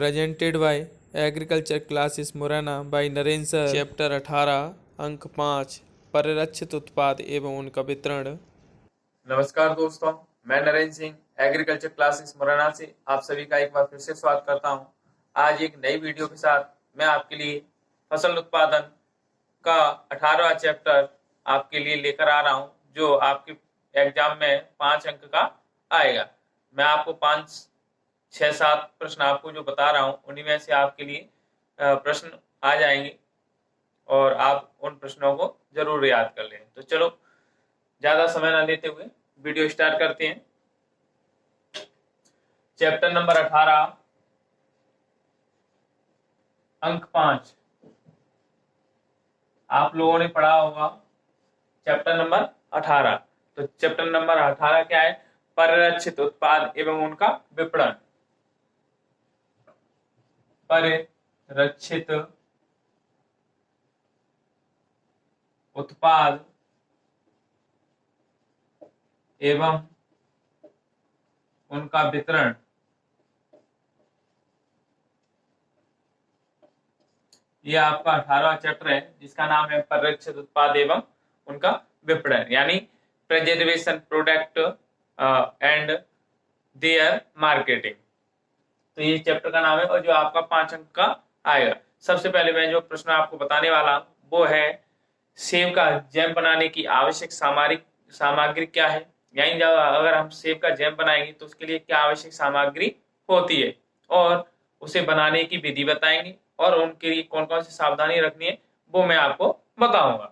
Presented by agriculture classes Morena by Narendra sir. Chapter 18 अंक 5 परिरक्षित उत्पाद एवं उनका वितरण। नमस्कार दोस्तों, मैं नरेंद्र सिंह एग्रीकल्चर क्लासेस मुरैना से आप सभी का एक बार फिर से स्वागत करता हूं। आज एक नई वीडियो के साथ मैं आपके लिए फसल उत्पादन का 18वां चैप्टर आपके लिए लेकर आ रहा हूं, जो आपके एग्जाम में 5 अंक का आएगा। मैं आपको 5, 6, 7 प्रश्न आपको जो बता रहा हूं, उन्हीं में से आपके लिए प्रश्न आ जाएंगे और आप उन प्रश्नों को जरूर याद कर लें। तो चलो ज्यादा समय ना लेते हुए वीडियो स्टार्ट करते हैं। चैप्टर नंबर 18 अंक 5 आप लोगों ने पढ़ा होगा। Chapter number 18। तो चैप्टर नंबर 18 क्या है? परिरक्षित उत्पाद एवं उनका विपणन। परिरक्षित उत्पाद एवं उनका वितरण। ये आपका 18वां चैप्टर है, जिसका नाम है परिरक्षित उत्पाद एवं उनका विपणन, यानी preservation product and their marketing. तो ये चैप्टर का नाम है और जो आपका 5 अंक का आएगा। सबसे पहले मैं जो प्रश्न आपको बताने वाला हूं वो है, सेब का जैम बनाने की आवश्यक सामग्री क्या है? यानी जब अगर हम सेब का जैम बनाएंगे तो उसके लिए क्या आवश्यक सामग्री होती है, और उसे बनाने की विधि बताएंगे और उनके लिए कौन कौन सी सावधानी रखनी है वो मैं आपको बताऊंगा।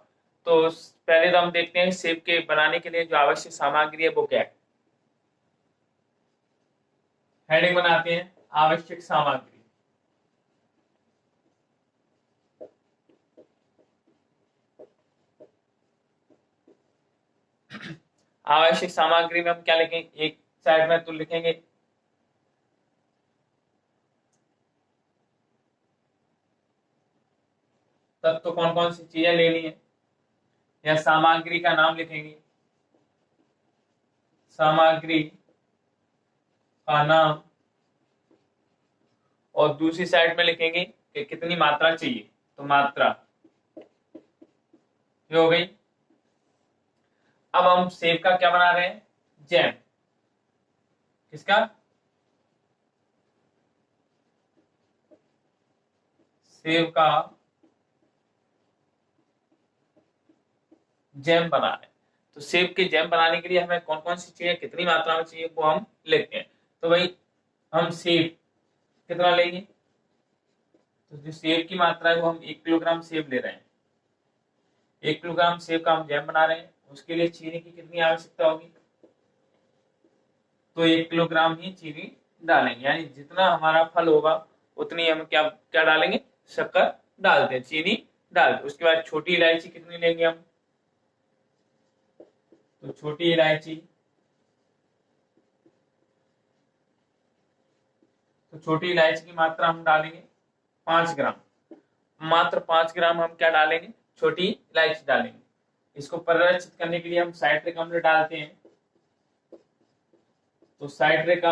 तो पहले तो हम देखते हैं सेब के बनाने के लिए जो आवश्यक सामग्री है वो क्या है। हेडिंग बनाते हैं, आवश्यक सामग्री। आवश्यक सामग्री में हम क्या लिखेंगे? एक साइड में तो लिखेंगे तब तो कौन कौन सी चीजें लेनी है, या सामग्री का नाम लिखेंगे, सामग्री का नाम, और दूसरी साइड में लिखेंगे कि कितनी मात्रा चाहिए, तो मात्रा। ये हो गई। अब हम सेब का क्या बना रहे हैं? जैम। किसका? सेब का जैम बना रहे हैं। तो सेब के जैम बनाने के लिए हमें कौन कौन सी चीजें कितनी मात्रा में चाहिए वो हम लिखते हैं। तो भाई हम सेब कितना लेंगे? तो जो सेब की मात्रा है वो हम 1 किलोग्राम सेब ले रहे हैं। 1 किलोग्राम सेब का हम जैम बना रहे हैं, उसके लिए चीनी की कितनी आवश्यकता होगी? तो 1 किलोग्राम ही चीनी डालेंगे, यानी जितना हमारा फल होगा उतनी हम क्या क्या डालेंगे? शक्कर डालते हैं, चीनी डालते हैं। उसके बाद छोटी इलायची कितनी लेंगे हम? तो छोटी इलायची, तो छोटी इलायची की मात्रा हम डालेंगे 5 ग्राम। मात्र 5 ग्राम हम क्या डालेंगे? छोटी इलायची डालेंगे। इसको परिरक्षित करने के लिए हम साइट्रिक अम्ल डालते हैं। तो साइट्रिक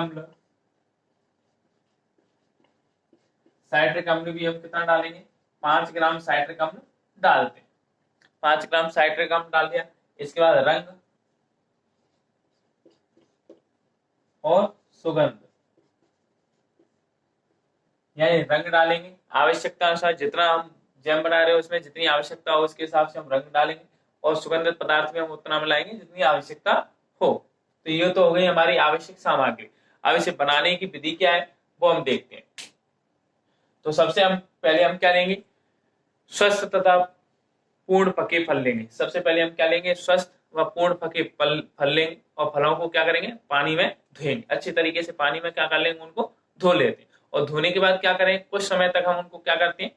अम्ल भी हम कितना डालेंगे? 5 ग्राम साइट्रिक अम्ल डालते हैं। 5 ग्राम साइट्रिक अम्ल डाल दिया। इसके बाद रंग और सुगंध, यानी रंग डालेंगे आवश्यकता अनुसार। जितना हम जैम बना रहे हो उसमें जितनी आवश्यकता हो उसके हिसाब से हम रंग डालेंगे, और सुगंधित पदार्थ में हम उतना मिलाएंगे जितनी आवश्यकता हो। तो ये तो हो गई हमारी आवश्यक सामग्री। अब इसे बनाने की विधि क्या है वो हम देखते हैं। तो सबसे पहले हम क्या लेंगे? स्वस्थ तथा पूर्ण पके फल लेंगे। सबसे पहले हम क्या लेंगे? स्वस्थ व पूर्ण पके फल लेंगे, और फलों को क्या करेंगे? पानी में धोएंगे। अच्छी तरीके से पानी में क्या कर लेंगे? उनको धो लेते हैं। और धोने के बाद क्या करें? कुछ समय तक हम उनको क्या करते हैं?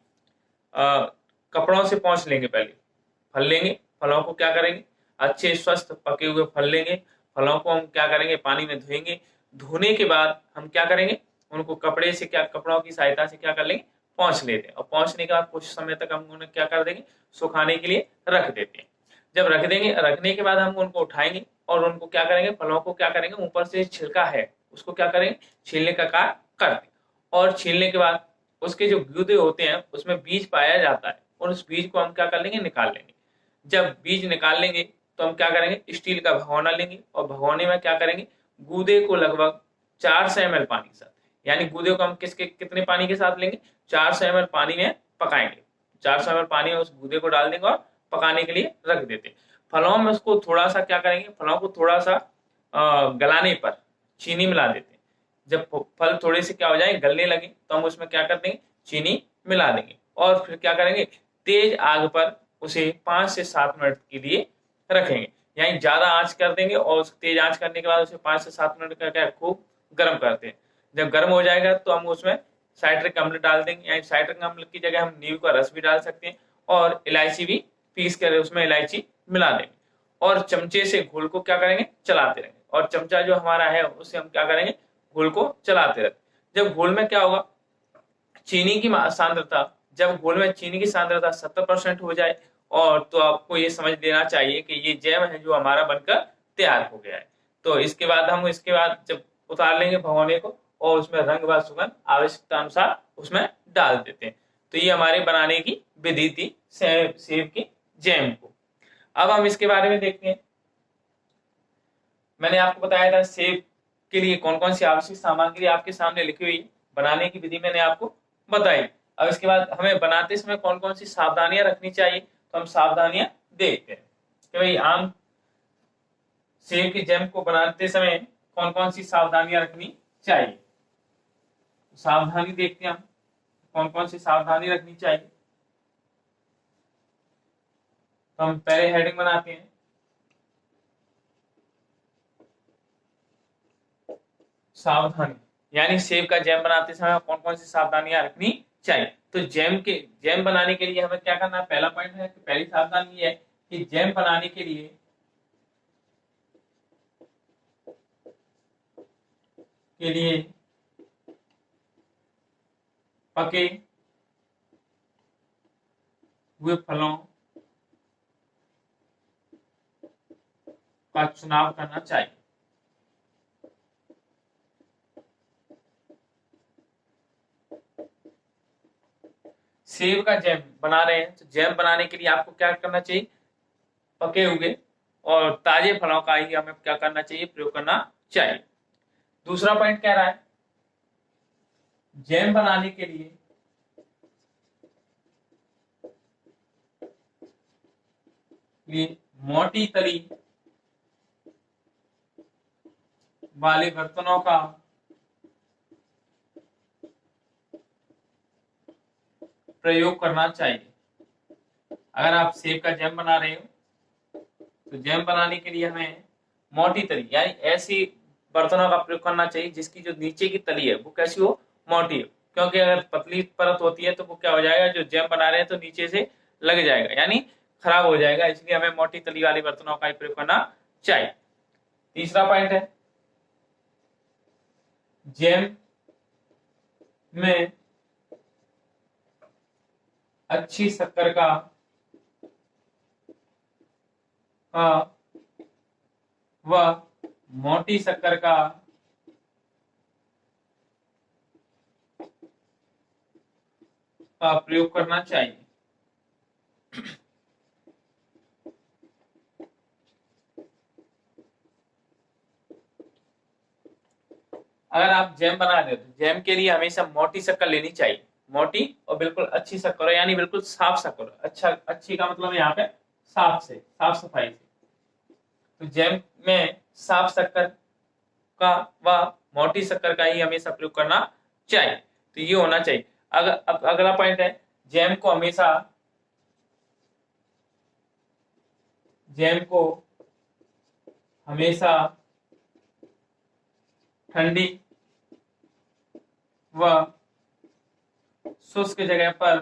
कपड़ों से पोंछ लेंगे। पहले फल लेंगे, फलों को क्या करेंगे? अच्छे स्वस्थ पके हुए फल लेंगे, फलों को हम क्या करेंगे? पानी में धोएंगे। धोने के बाद हम क्या करेंगे? उनको कपड़ों की सहायता से क्या कर लेंगे? पोंछ लेते हैं। और पोंछने के बाद कुछ समय तक हम उन्हें क्या कर देंगे? सुखाने के लिए रख देते हैं। जब रख देंगे, रखने के बाद हम उनको उठाएंगे और उनको क्या करेंगे? फलों को क्या करेंगे? ऊपर से छिलका है उसको क्या करेंगे? छीलने का कार्य करते हैं। और छीलने के बाद उसके जो गूदे होते हैं उसमें बीज पाया जाता है, और उस बीज को हम क्या कर लेंगे, निकाल लेंगे। जब बीज निकाल लेंगे तो हम क्या करेंगे, स्टील का भगोना लेंगे, और भगोने में क्या करेंगे, गूदे को लगभग 400 ml पानी के साथ, यानी गूदे को हम किसके कितने पानी के साथ लेंगे, 400 ml पानी में पकाएंगे। 400 ml पानी में उस गूदे को डाल देंगे और पकाने के लिए रख देते हैं। फलों में उसको थोड़ा सा क्या करेंगे, फलों को थोड़ा सा गलाने पर चीनी मिला देते हैं। जब फल थोड़े से क्या हो जाए, गलने लगे, तो हम उसमें क्या कर देंगे, चीनी मिला देंगे, और फिर क्या करेंगे, तेज आग पर उसे 5 से 7 मिनट के लिए रखेंगे। यानी ज्यादा आंच कर देंगे, और तेज आंच करने के बाद उसे 5 से 7 मिनट का क्या खूब गर्म करते हैं। जब गर्म हो जाएगा तो हम उसमें साइट्रिक अम्ल डाल देंगे, यानी साइट्रिक अम्ल की जगह हम नींबू का रस भी डाल सकते हैं, और इलायची भी पीस कर उसमें इलायची मिला देंगे, और चमचे से घोल को क्या करेंगे, चलाते रहेंगे। और चमचा जो हमारा है उससे हम क्या करेंगे, घोल को चलाते रहेंगे। जब घोल में क्या होगा, चीनी की सांद्रता, जब घोल में चीनी की सांद्रता 70% हो जाए, और तो आपको ये समझ लेना चाहिए कि ये जैम है जो हमारा बनकर तैयार हो गया है। तो इसके बाद जब उतार लेंगे भगोने को, और उसमें रंग व सुगंध आवश्यकता अनुसार उसमें डाल देते हैं। तो ये हमारे बनाने की विधि थी सेब की जैम को। अब हम इसके बारे में देखते हैं। मैंने आपको बताया था सेब के लिए कौन कौन सी आवश्यक सामग्री आपके सामने लिखी हुई, बनाने की विधि मैंने आपको बताई। अब इसके बाद हमें बनाते समय कौन कौन सी सावधानियां रखनी चाहिए, तो हम सावधानियां देखते हैं कि भाई आम सेब के जैम को बनाते समय कौन कौन सी सावधानियां रखनी चाहिए। सावधानी देखते हैं हम, कौन कौन सी सावधानी रखनी चाहिए। तो हम पहले हेडिंग बनाते हैं, सावधानी, यानी सेब का जैम बनाते समय कौन कौन सी सावधानियां रखनी चाहिए। तो जैम बनाने के लिए हमें क्या करना है, पहला पॉइंट है कि पहली सावधानी है कि जैम बनाने के लिए पके हुए फलों का चुनाव करना चाहिए। सेब का जैम बना रहे हैं, तो जैम बनाने के लिए आपको क्या करना चाहिए, पके हुए और ताजे फलों का ही हमें क्या करना चाहिए, प्रयोग करना चाहिए। दूसरा पॉइंट कह रहा है, जैम बनाने के लिए मोटी तली वाले बर्तनों का प्रयोग करना चाहिए। अगर आप सेब का जैम बना रहे हो तो जैम बनाने के लिए हमें मोटी तली, यानी ऐसी बर्तनों का प्रयोग करना चाहिए जिसकी जो नीचे की तली है वो कैसी हो, मोटी हो। क्योंकि अगर पतली परत होती है तो वो क्या हो जाएगा, जो जैम बना रहे हैं तो नीचे से लग जाएगा, यानी खराब हो जाएगा। इसलिए हमें मोटी तली वाली बर्तनों का ही प्रयोग करना चाहिए। तीसरा पॉइंट है, जैम में अच्छी शक्कर का व मोटी शक्कर का प्रयोग करना चाहिए। अगर आप जैम बना रहे हो तो जैम के लिए हमेशा मोटी शक्कर लेनी चाहिए, मोटी और बिल्कुल अच्छी शक्कर हो, यानी बिल्कुल साफ शक्कर हो। अच्छा, अच्छी का मतलब यहाँ पे साफ सफाई से। तो जैम में साफ शक्कर का व मोटी शक्कर का ही हमेशा प्रयोग करना चाहिए। तो ये होना चाहिए। अब अगला पॉइंट है, जैम को हमेशा ठंडी व शुष्क जगह पर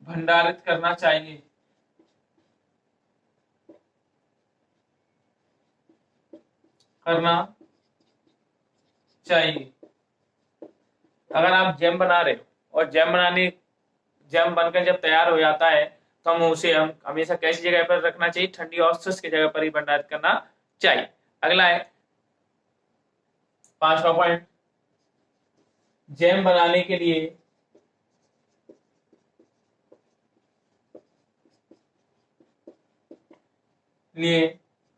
भंडारित करना चाहिए। अगर आप जैम बना रहे हो और जैम बनकर जब तैयार हो जाता है तो हम हमेशा कैसी जगह पर रखना चाहिए, ठंडी और शुष्क जगह पर ही भंडारित करना चाहिए। अगला है 5वां पॉइंट, जैम बनाने के लिए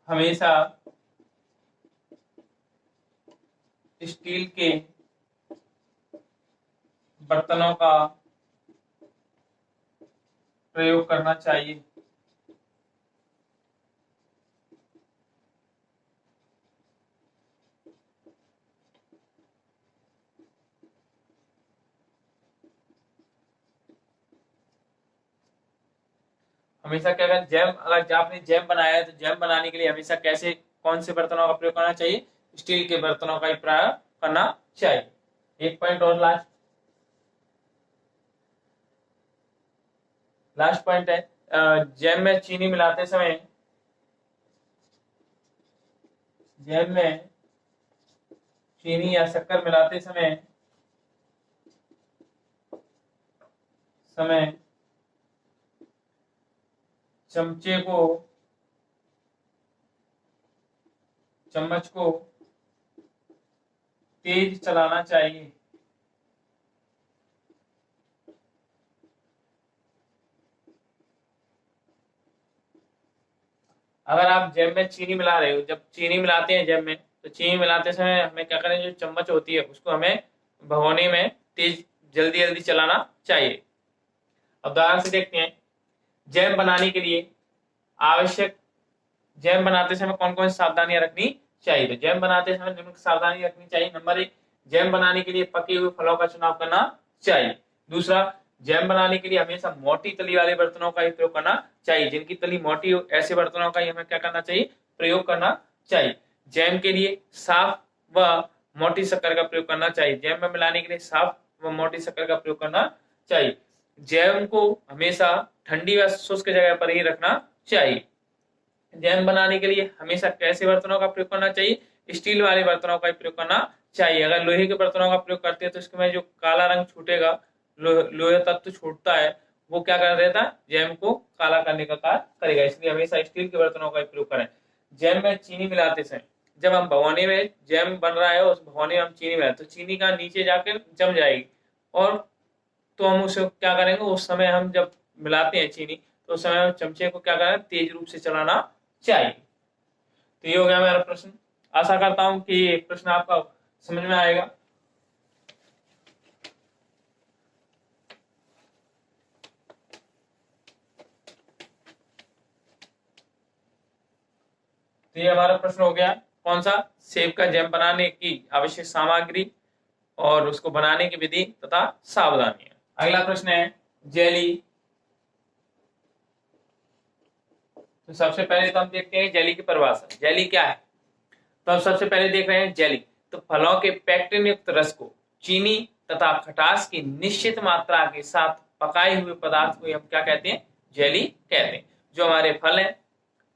हमेशा स्टील के बर्तनों का प्रयोग करना चाहिए। हमेशा क्या करें, जैम, अगर आपने जैम बनाया है तो जैम बनाने के लिए हमेशा कैसे, कौन से बर्तनों का प्रयोग करना चाहिए? स्टील के बर्तनों का ही प्रयोग करना चाहिए। एक पॉइंट और लास्ट पॉइंट है, जैम में चीनी मिलाते समय, जैम में चीनी या शक्कर मिलाते समय समय चम्मच को तेज चलाना चाहिए। अगर आप जैम में चीनी मिला रहे हो, जब चीनी मिलाते हैं जैम में, तो चीनी मिलाते समय हमें क्या करें, जो चम्मच होती है उसको हमें भगोने में तेज, जल्दी जल्दी चलाना चाहिए। अब उदाहरण से देखते हैं, जैम बनाने के लिए आवश्यक, जैम बनाते समय कौन कौन सी सावधानियां रखनी चाहिए? तो जैम बनाते समय निम्न सावधानी रखनी चाहिए। नंबर 1, जैम बनाने के लिए पके हुए फलों का चुनाव करना चाहिए। दूसरा, जैम बनाने के लिए हमेशा मोटी तली वाले बर्तनों का ही प्रयोग करना चाहिए। जिनकी तली मोटी हो, ऐसे बर्तनों का ही हमें क्या करना चाहिए? प्रयोग करना चाहिए। जैम के लिए साफ व मोटी शक्कर का प्रयोग करना चाहिए। जैम में मिलाने के लिए साफ व मोटी शक्कर का प्रयोग करना चाहिए। जैम को हमेशा ठंडी व शुष्क जगह पर ही रखना चाहिए। जैम बनाने के लिए हमेशा कैसे बर्तनों का प्रयोग करना चाहिए? स्टील वाले बर्तनों का प्रयोग करना चाहिए। अगर लोहे के बर्तनों का प्रयोग करते हैं तो इसमें जो काला रंग छूटेगा, लोहे तत्व छूटता है, वो क्या कर देता है? जैम को काला करने का कार्य करेगा। इसलिए हमेशा स्टील के बर्तनों का प्रयोग करें। जैम में चीनी मिलाते समय, जब हम भगोने में जैम बन रहा है, उस भगोने में हम चीनी मिलाते तो चीनी का नीचे जाकर जम जाएगी, और तो हम उसे क्या करेंगे, उस समय हम जब मिलाते हैं चीनी, तो उस समय हम चमचे को क्या करें, तेज रूप से चलाना चाहिए। तो ये हो गया मेरा प्रश्न। आशा करता हूं कि ये प्रश्न आपका समझ में आएगा। तो ये हमारा प्रश्न हो गया, कौन सा? सेब का जैम बनाने की आवश्यक सामग्री और उसको बनाने की विधि तथा सावधानियां। अगला प्रश्न है जेली। तो सबसे पहले तो हम देखते हैं जेली की परिभाषा। जेली क्या है? तो हम सबसे पहले देख रहे हैं जेली। तो फलों के पैक्टिन युक्त रस को चीनी तथा खटास की निश्चित मात्रा के साथ पकाए हुए पदार्थ को हम क्या कहते हैं? जेली कहते हैं। जो हमारे फल हैं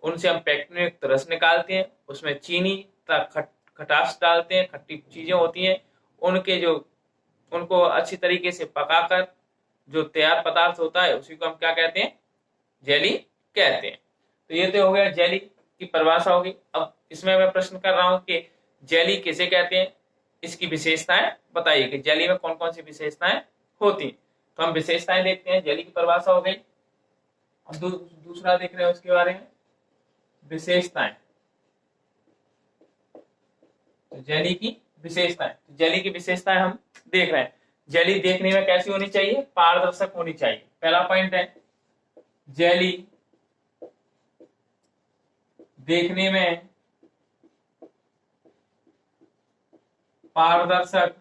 उनसे हम पैक्टिन युक्त रस निकालते हैं, उसमें चीनी तथा खटास डालते हैं, खट्टी चीजें होती हैं, उनके जो, उनको अच्छी तरीके से पकाकर जो तैयार पदार्थ होता है उसी को हम क्या कहते हैं? जेली कहते हैं। तो ये तो हो गया जेली की परिभाषा होगी। अब इसमें मैं प्रश्न कर रहा हूं कि जेली किसे कहते हैं, इसकी विशेषताएं बताइए कि जेली में कौन कौन सी विशेषताएं होती। तो हम विशेषताएं देखते हैं। जेली की परिभाषा हो गई। अब दूसरा देख रहे हैं उसके बारे में, विशेषताएं। तो जेली की विशेषताएं, तो जेली की विशेषताएं हम देख रहे हैं। जेली देखने में कैसी होनी चाहिए? पारदर्शक होनी चाहिए। पहला पॉइंट है, जेली देखने में पारदर्शक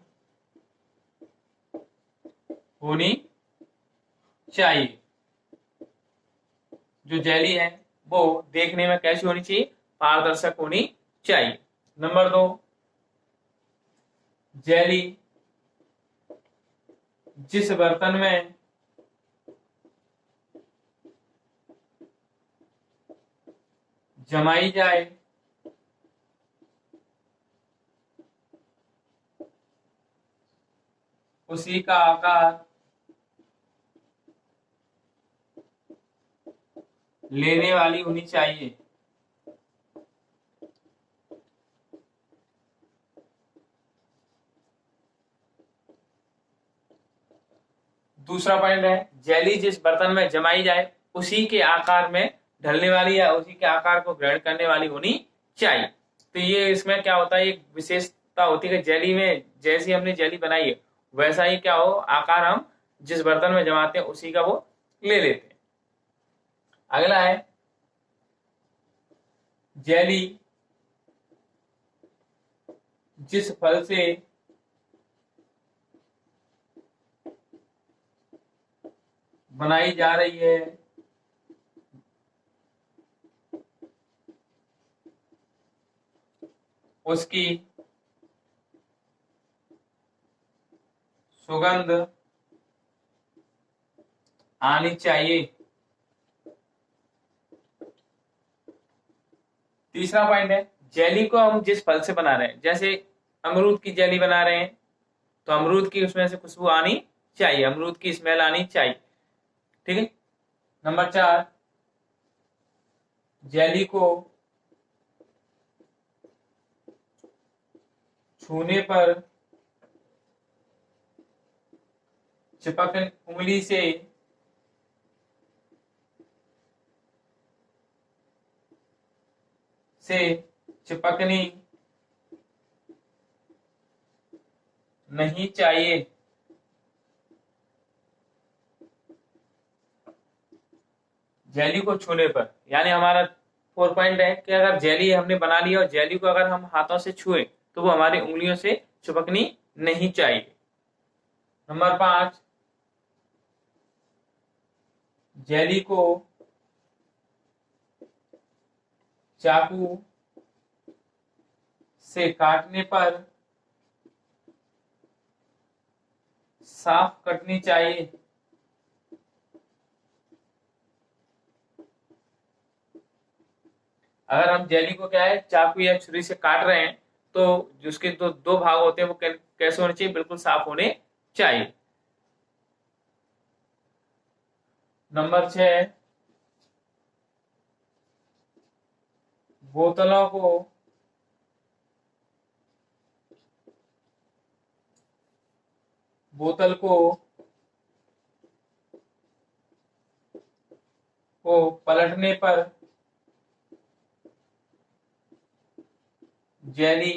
होनी चाहिए। जो जेली है वो देखने में कैसी होनी चाहिए? पारदर्शक होनी चाहिए। नंबर 2, जेली जिस बर्तन में जमाई जाए उसी का आकार लेने वाली होनी चाहिए। दूसरा पॉइंट है जेली जिस बर्तन में जमाई जाए उसी के आकार में ढलने वाली या उसी के आकार को ग्रहण करने वाली होनी चाहिए। तो ये इसमें क्या होता है, एक विशेषता होती है कि जेली में जैसी हमने जेली बनाई है वैसा ही क्या हो आकार हम जिस बर्तन में जमाते हैं उसी का वो ले लेते हैं। अगला है जेली जिस फल से बनाई जा रही है उसकी सुगंध आनी चाहिए। तीसरा पॉइंट है जेली को हम जिस फल से बना रहे हैं, जैसे अमरूद की जेली बना रहे हैं तो अमरूद की उसमें से खुशबू आनी चाहिए, अमरूद की स्मेल आनी चाहिए। ठीक है। नंबर 4, जेली को छूने पर चिपक उंगली से चिपकनी नहीं चाहिए। जेली को छूने पर यानी हमारा 4 पॉइंट है कि अगर जेली हमने बना ली और जेली को अगर हम हाथों से छुए तो वो हमारी उंगलियों से चिपकनी नहीं चाहिए। नंबर 5, जेली को चाकू से काटने पर साफ कटनी चाहिए। अगर हम जेली को क्या है चाकू या छुरी से काट रहे हैं तो उसके दो भाग होते हैं वो कैसे होने चाहिए, बिल्कुल साफ होने चाहिए। नंबर 6, बोतलों बोतल को पलटने पर जेली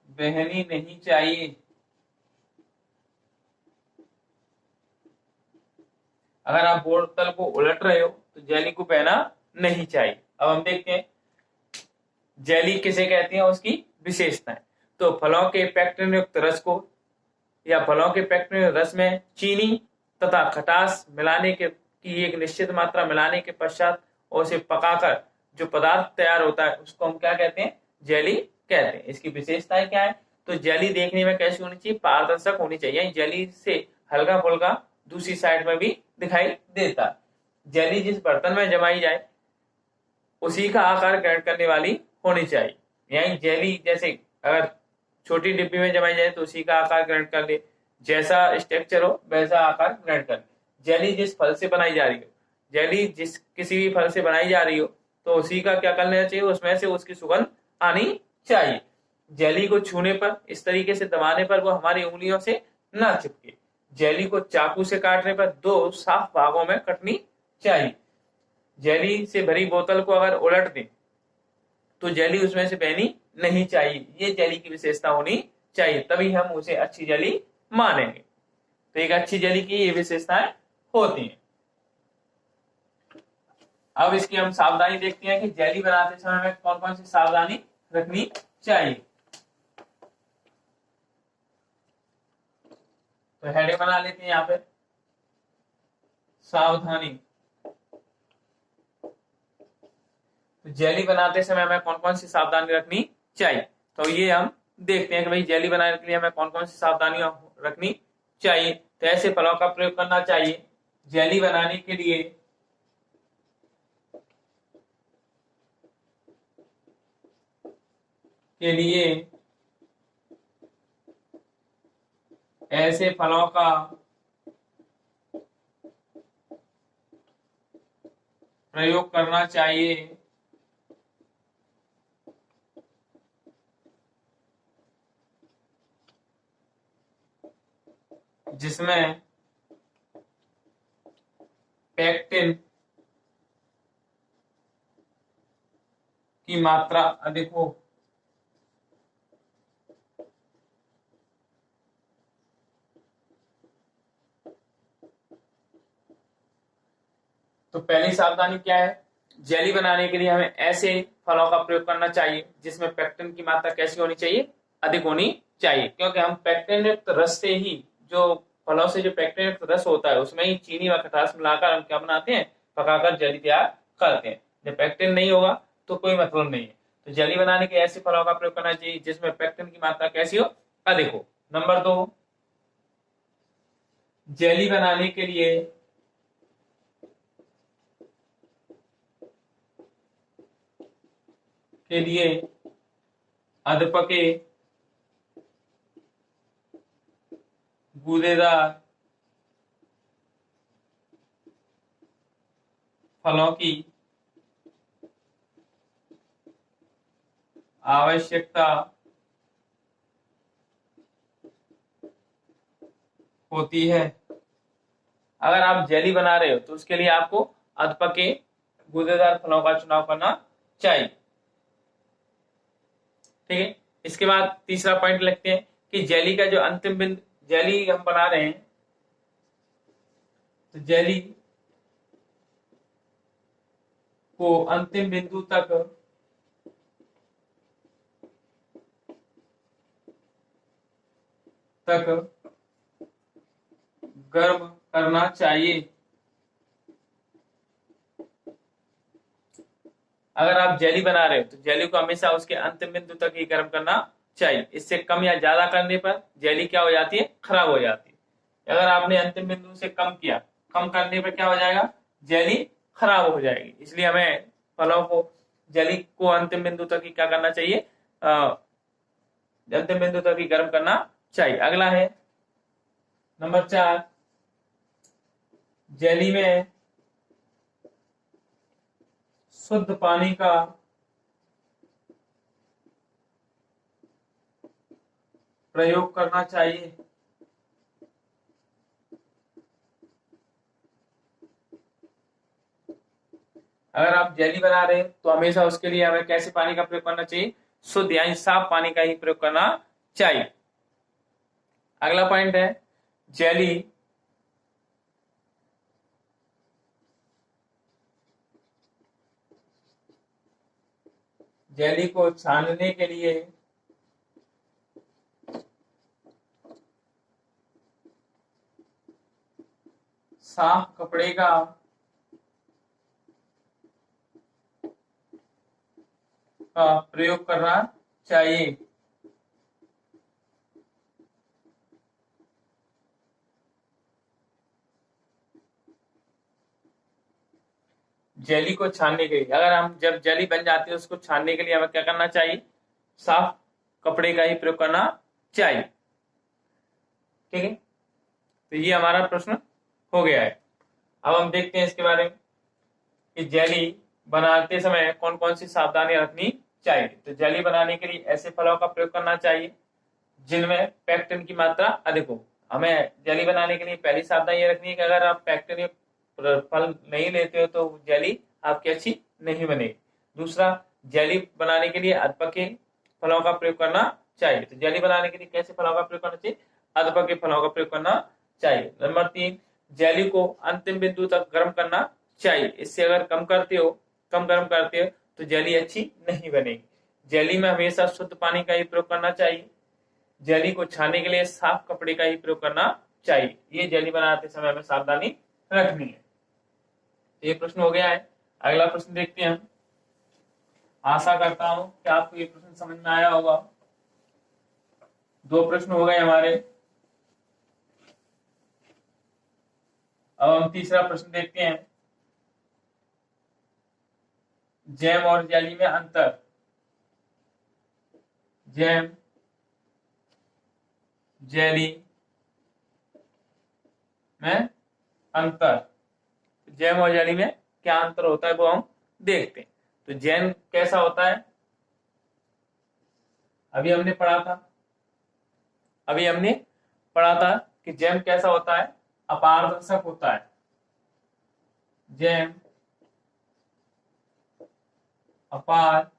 बहनी नहीं चाहिए। अगर आप बोतल को उलट रहे हो तो जेली को बहना नहीं चाहिए। अब हम देखते हैं जेली किसे कहते हैं, उसकी विशेषताएं। तो फलों के पेक्टिन युक्त रस को या फलों के पेक्टिन रस में चीनी तथा खटास मिलाने की एक निश्चित मात्रा मिलाने के पश्चात और उसे पकाकर जो पदार्थ तैयार होता है उसको हम क्या कहते हैं, जेली कहते हैं। इसकी विशेषताएं क्या है, तो जेली देखने में कैसी होनी चाहिए, पारदर्शक होनी चाहिए, जेली से हल्का फुल्का दूसरी साइड में भी दिखाई देता है। जेली जिस बर्तन में जमाई जाए उसी का आकार ग्रहण करने वाली होनी चाहिए। यानी जेली जैसे अगर छोटी डिब्बी में जमाई जाए तो उसी का आकार ग्रहण कर ले, जैसा स्ट्रक्चर हो वैसा आकार ग्रहण कर ले। जेली जिस फल से बनाई जा रही हो, जेली जिस किसी भी फल से बनाई जा रही हो तो उसी का क्या करना चाहिए, उसमें से उसकी सुगंध आनी चाहिए। जेली को छूने पर इस तरीके से दबाने पर वो हमारी उंगलियों से ना चिपके। जेली को चाकू से काटने पर 2 साफ भागों में कटनी चाहिए। जेली से भरी बोतल को अगर उलट दें तो जेली उसमें से बहनी नहीं चाहिए। ये जेली की विशेषता होनी चाहिए, तभी हम उसे अच्छी जेली मानेंगे। तो एक अच्छी जेली की ये विशेषताएं होती हैं। अब इसकी हम सावधानी देखते हैं कि जेली बनाते समय हमें कौन कौन सी सावधानी रखनी चाहिए। तो हेडिंग बना लेते हैं यहाँ पे, सावधानी। तो जेली बनाते समय हमें कौन कौन सी सावधानी रखनी चाहिए, तो ये हम देखते हैं कि भाई जेली बनाने के लिए हमें कौन कौन सी सावधानियां रखनी चाहिए। तो ऐसे फलों का प्रयोग करना चाहिए जेली बनाने के लिए ऐसे फलों का प्रयोग करना चाहिए जिसमें पेक्टिन की मात्रा अधिक हो। तो पहली सावधानी क्या है, जेली बनाने के लिए हमें ऐसे फलों का प्रयोग करना चाहिए जिसमें पेक्टिन की मात्रा कैसी होनी चाहिए, अधिक होनी चाहिए, क्योंकि हम पेक्टिन युक्त रस से ही, जो फलों से जो पेक्टिन युक्त रस होता है उसमें ही चीनी व खटास मिलाकर हम क्या बनाते हैं, पकाकर जेली तैयार करते हैं। जब पेक्टिन नहीं होगा तो कोई मतलब नहीं है। तो जेली बनाने के ऐसे फलों का प्रयोग करना चाहिए जिसमें पेक्टिन की मात्रा कैसी हो, अधिक हो। नंबर 2, जेली बनाने के लिए अधपके गूदेदार फलों की आवश्यकता होती है। अगर आप जेली बना रहे हो तो उसके लिए आपको अधपके गूदेदार फलों का चुनाव करना चाहिए। ठीक है, इसके बाद तीसरा पॉइंट लिखते हैं कि जेली का जो अंतिम बिंदु, जेली हम बना रहे हैं तो जेली को अंतिम बिंदु तक गर्म करना चाहिए। अगर आप जेली बना रहे हो तो जेली को हमेशा उसके अंतिम बिंदु तक ही गर्म करना चाहिए। इससे कम या ज्यादा करने पर जेली क्या हो जाती है, खराब हो जाती है। अगर आपने अंतिम बिंदु से कम किया, कम करने पर क्या हो जाएगा, जेली खराब हो जाएगी। इसलिए हमें फलों को, जेली को अंतिम बिंदु तक ही क्या करना चाहिए, अंतिम बिंदु तक ही गर्म करना चाहिए। अगला है नंबर 4, जेली में शुद्ध पानी का प्रयोग करना चाहिए। अगर आप जेली बना रहे हैं तो हमेशा उसके लिए हमें कैसे पानी का प्रयोग करना चाहिए, शुद्ध यानी साफ पानी का ही प्रयोग करना चाहिए। अगला पॉइंट है, जेली जेली को छानने के लिए साफ कपड़े का प्रयोग करना चाहिए। जेली को छानने के लिए, अगर हम जब जेली बन जाती है उसको छानने के लिए हमें क्या करना चाहिए, साफ कपड़े का ही प्रयोग करना चाहिए। ठीक है, तो ये हमारा प्रश्न हो गया है। अब हम देखते हैं इसके बारे में कि जेली बनाते समय कौन कौन सी सावधानियां रखनी चाहिए। तो जेली बनाने के लिए ऐसे फलों का प्रयोग करना चाहिए जिनमें पेक्टिन की मात्रा अधिक हो। हमें जेली बनाने के लिए पहली सावधानी ये रखनी है कि अगर आप पेक्टिन फल नहीं लेते हो तो जेली आपकी अच्छी नहीं बनेगी। दूसरा, जेली बनाने के लिए अधपके फलों का प्रयोग करना चाहिए। तो जेली बनाने के लिए कैसे फलों का प्रयोग करना चाहिए, अधपके फलों का प्रयोग करना चाहिए। नंबर 3, जेली को अंतिम बिंदु तक गर्म करना चाहिए। इससे अगर कम गर्म करते हो तो जेली अच्छी नहीं बनेगी। जेली में हमेशा शुद्ध पानी का ही प्रयोग करना चाहिए। जेली को छानने के लिए साफ कपड़े का ही प्रयोग करना चाहिए। ये जेली बनाते समय हमें सावधानी रखनी है। ये प्रश्न हो गया है। अगला प्रश्न देखते हैं हम। आशा करता हूं कि आपको ये प्रश्न समझ में आया होगा। 2 प्रश्न हो गए हमारे। अब हम तीसरा प्रश्न देखते हैं, जैम और जेली में अंतर। जैम जेली में अंतर, जैम और जेली में क्या अंतर होता है वो हम देखते हैं। तो जैम कैसा होता है, अभी हमने पढ़ा था कि जैम कैसा होता है, अपारदर्शक होता है। जैम अपारदर्शक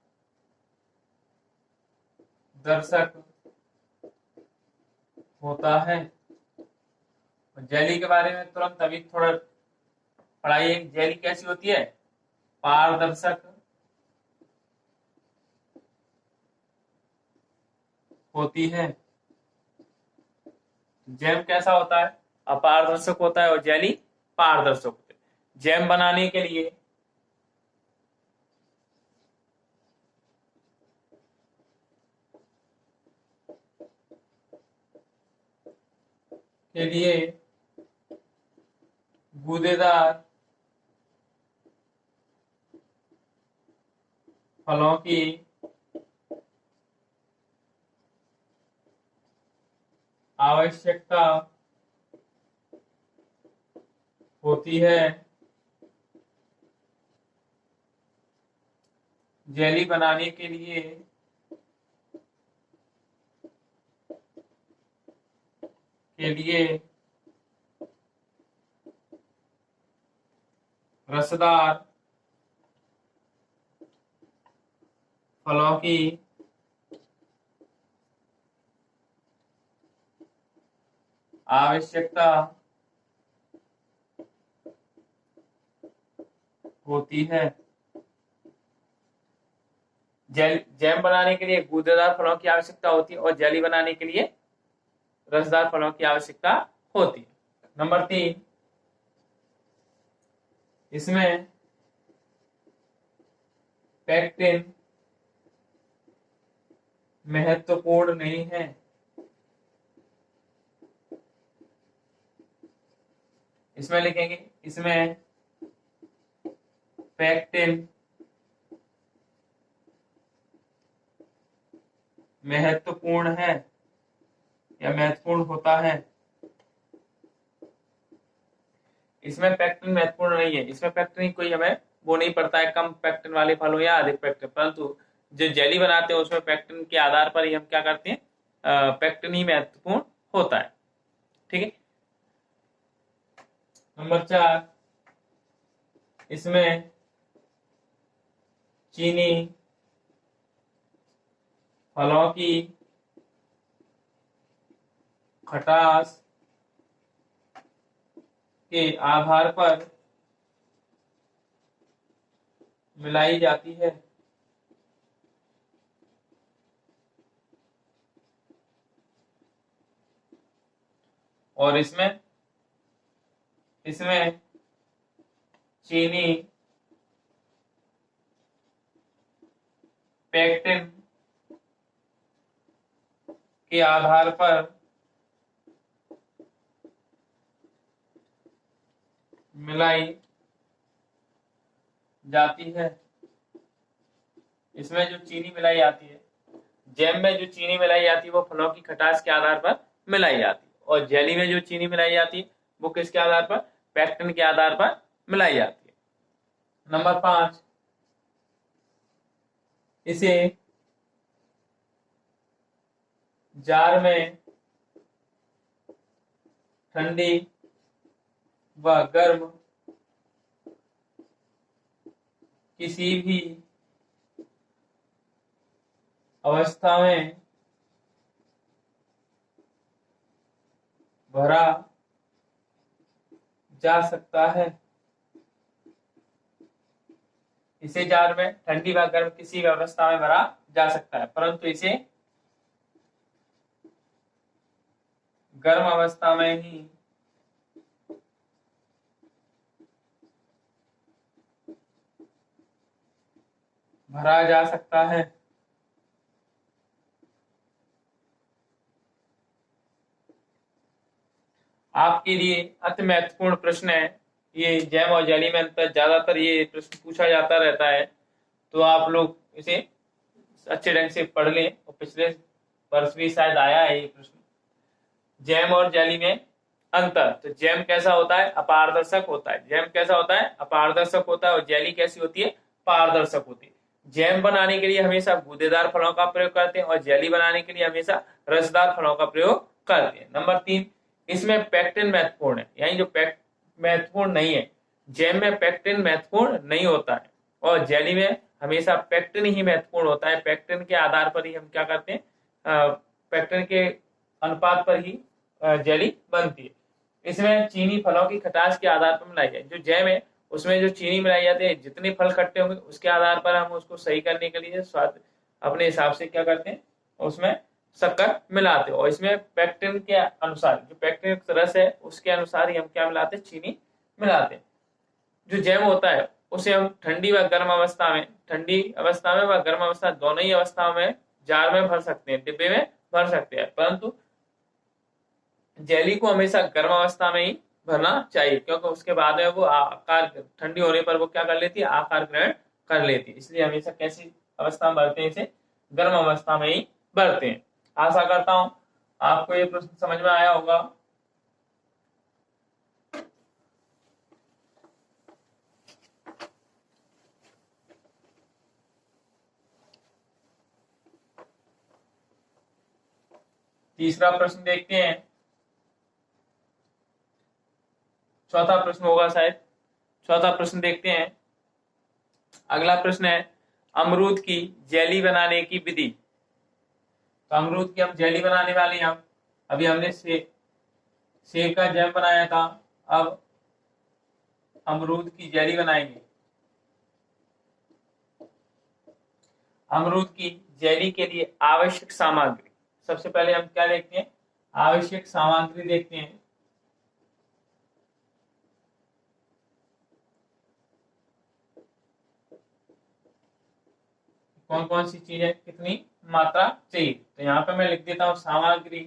होता है। जेली के बारे में तुरंत अभी थोड़ा पढ़ाइए, जेली कैसी होती है, पारदर्शक होती है। जैम कैसा होता है, अपारदर्शक होता है, और जेली पारदर्शक होती है। जैम बनाने के लिए गूदेदार फलों की आवश्यकता होती है। जेली बनाने के लिए रसदार फलों की आवश्यकता होती है। जैम बनाने के लिए गूदेदार फलों की आवश्यकता होती है, और जेली बनाने के लिए रसदार फलों की आवश्यकता होती है। नंबर 3, इसमें पेक्टिन महत्वपूर्ण नहीं है। इसमें लिखेंगे, इसमें पेक्टिन महत्वपूर्ण है या महत्वपूर्ण होता है। इसमें पेक्टिन महत्वपूर्ण नहीं है, इसमें पेक्टिन कोई हमें वो नहीं पड़ता है, कम पेक्टिन वाले फल हो या अधिक पेक्टिन, परंतु जो जेली बनाते हैं उसमें पेक्टिन के आधार पर ही हम क्या करते हैं, पेक्टिन ही महत्वपूर्ण होता है। ठीक है। नंबर 4, इसमें चीनी फलों की खटास के आधार पर मिलाई जाती है। और इसमें चीनी पेक्टिन के आधार पर मिलाई जाती है। इसमें जो चीनी मिलाई जाती है, जैम में जो चीनी मिलाई जाती है वो फलों की खटास के आधार पर मिलाई जाती है, और जेली में जो चीनी मिलाई जाती है वो किसके आधार पर, पेक्टिन के आधार पर मिलाई जाती है। नंबर 5, इसे जार में ठंडी व गर्म किसी भी अवस्था में भरा जा सकता है। इसे जार में ठंडी व गर्म किसी भी अवस्था में भरा जा सकता है, परंतु इसे गर्म अवस्था में ही भरा जा सकता है। आपके लिए अति महत्वपूर्ण प्रश्न है ये, जैम और जेली में अंतर, ज्यादातर ये प्रश्न पूछा जाता रहता है, तो आप लोग इसे अच्छे ढंग से पढ़ लें। और पिछले वर्ष भी शायद आया है ये प्रश्न, जैम और जेली में अंतर। तो जैम कैसा होता है, अपारदर्शक होता है। जैम कैसा होता है, अपारदर्शक होता है, और जेली कैसी होती है, पारदर्शक होती है। जैम बनाने के लिए हमेशा गूदेदार फलों का प्रयोग करते हैं, और जेली बनाने के लिए हमेशा रसदार फलों का प्रयोग करते हैं। नंबर 3, इसमें पेक्टिन महत्वपूर्ण है, यानी जो महत्वपूर्ण नहीं है, जैम में पेक्टिन महत्वपूर्ण नहीं होता है और जेली में हमेशा पेक्टिन ही महत्वपूर्ण होता है। पेक्टिन के आधार पर ही हम क्या करते हैं, पेक्टिन के अनुपात पर ही जेली बनती है। इसमें चीनी फलों की खटास के आधार पर मिलाई जाए। जो जैम है उसमें जो चीनी मिलाई जाती है, जितने फल खट्टे होंगे उसके आधार पर हम उसको सही करने के लिए स्वाद अपने हिसाब से क्या करते हैं, उसमें शक्कर मिलाते हैं। और इसमें पेक्टिन के अनुसार, जो पेक्टिन रस है उसके अनुसार ही हम क्या मिलाते हैं, चीनी मिलाते हैं। जो जैम होता है उसे हम ठंडी व गर्म अवस्था में, ठंडी अवस्था में व गर्म अवस्था दोनों ही अवस्थाओं में जार में भर सकते हैं, डिब्बे में भर सकते हैं, परंतु जेली को हमेशा गर्म अवस्था में ही भरना चाहिए, क्योंकि उसके बाद में वो आकार, ठंडी होने पर वो क्या कर लेती है, आकार ग्रहण कर लेती है। इसलिए हमेशा कैसी अवस्था में भरते हैं, इसे गर्म अवस्था में ही भरते हैं। आशा करता हूं आपको ये प्रश्न समझ में आया होगा। तीसरा प्रश्न देखते हैं, चौथा प्रश्न होगा शायद। चौथा प्रश्न देखते हैं। अगला प्रश्न है अमरूद की जेली बनाने की विधि। तो अमरूद की हम जेली बनाने वाले हैं। हम अभी हमने सेब का जैम बनाया था, अब अमरूद की जेली बनाएंगे। अमरूद की जेली के लिए आवश्यक सामग्री, सबसे पहले हम क्या देखते हैं, आवश्यक सामग्री देखते हैं। कौन कौन सी चीजें कितनी मात्रा चाहिए, तो यहाँ पे मैं लिख देता हूं सामग्री,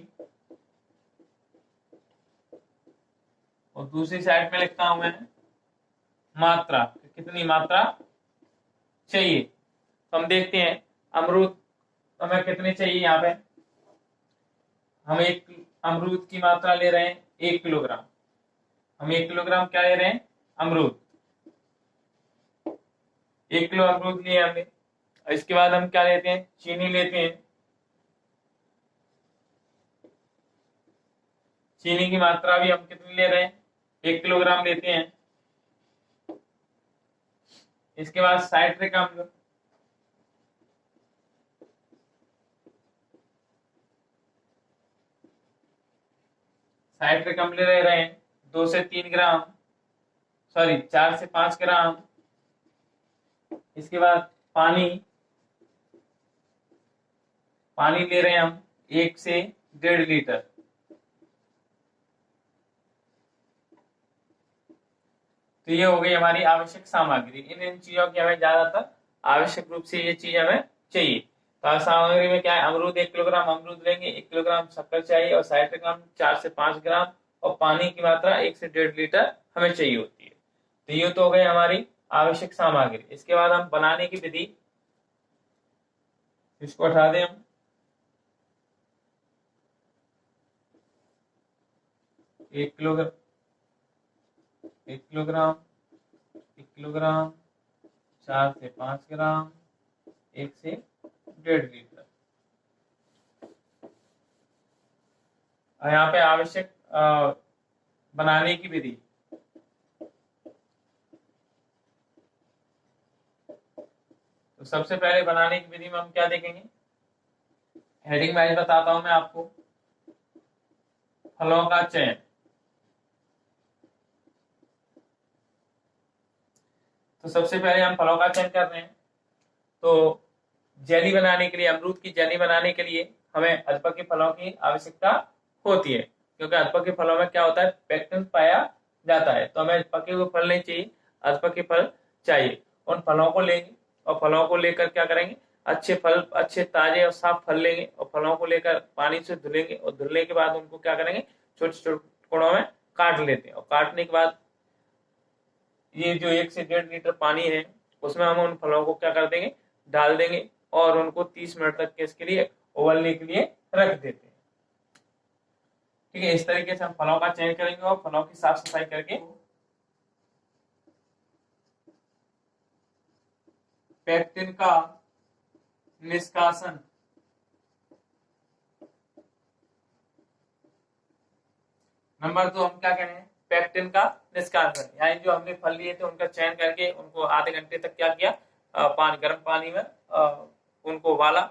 और दूसरी साइड में लिखता हूं मैं मात्रा, कितनी मात्रा चाहिए। तो हम देखते हैं अमरूद हमें कितने चाहिए। यहाँ पे हम एक अमरूद की मात्रा ले रहे हैं 1 किलोग्राम। हम 1 किलोग्राम क्या ले रहे हैं, अमरूद। 1 किलो अमरूद लिए हमने। इसके बाद हम क्या लेते हैं, चीनी लेते हैं। चीनी की मात्रा भी हम कितनी ले रहे हैं, 1 किलोग्राम लेते हैं। इसके बाद साइट्रिक अम्ल, साइट्रिक अम्ल ले रहे हैं 2 से 3 ग्राम, सॉरी 4 से 5 ग्राम। इसके बाद पानी, पानी ले रहे हैं हम 1 से 1.5 लीटर। तो ये हो गई हमारी आवश्यक सामग्री। इन चीजों की हमें ज्यादातर आवश्यक रूप से ये चीज हमें चाहिए। तो सामग्री में क्या है, अमरूद 1 किलोग्राम अमरूद लेंगे, 1 किलोग्राम शक्कर चाहिए, और साइट्रिक अम्ल 4 से 5 ग्राम, और पानी की मात्रा 1 से 1.5 लीटर हमें चाहिए होती है। तो ये तो हो गई हमारी आवश्यक सामग्री। इसके बाद हम बनाने की विधि, इसको हटा दें हम। एक किलोग्राम 1 किलोग्राम 4 से 5 ग्राम, 1 से 1.5 लीटर। यहाँ पे आवश्यक बनाने की विधि, तो सबसे पहले बनाने की विधि में हम क्या देखेंगे, हेडिंग वाइज बताता हूं मैं आपको। फलों का चयन, तो सबसे पहले हम फलों का चयन कर रहे हैं। तो जेली बनाने के लिए, अमरूद की जेली बनाने के लिए हमें अधपके फलों की आवश्यकता होती है, क्योंकि अधपके फलों में क्या होता है, पेक्टिन पाया जाता है। तो हमें पके हुए फल नहीं चाहिए, अधपके फल चाहिए। उन फलों को लेंगे और फलों को लेकर क्या करेंगे, अच्छे फल, अच्छे ताजे और साफ फल लेंगे और फलों को लेकर पानी से धुलेंगे, और धुलने के बाद उनको क्या करेंगे, छोटे छोटे टुकड़ों में काट लेते हैं। और काटने के बाद ये जो 1 से 1.5 लीटर पानी है उसमें हम उन फलों को क्या कर देंगे, डाल देंगे, और उनको 30 मिनट तक के इसके लिए उबलने के लिए रख देते हैं। ठीक है, इस तरीके से हम फलों का चयन करेंगे और फलों की साफ सफाई करके पेक्टिन का निष्कासन नंबर 2 हम क्या करेंगे, पेक्टिन का निष्कासन, यानी जो हमने फल लिए थे उनका चयन करके उनको आधे घंटे तक क्या किया, गर्म पानी में उनको उबाला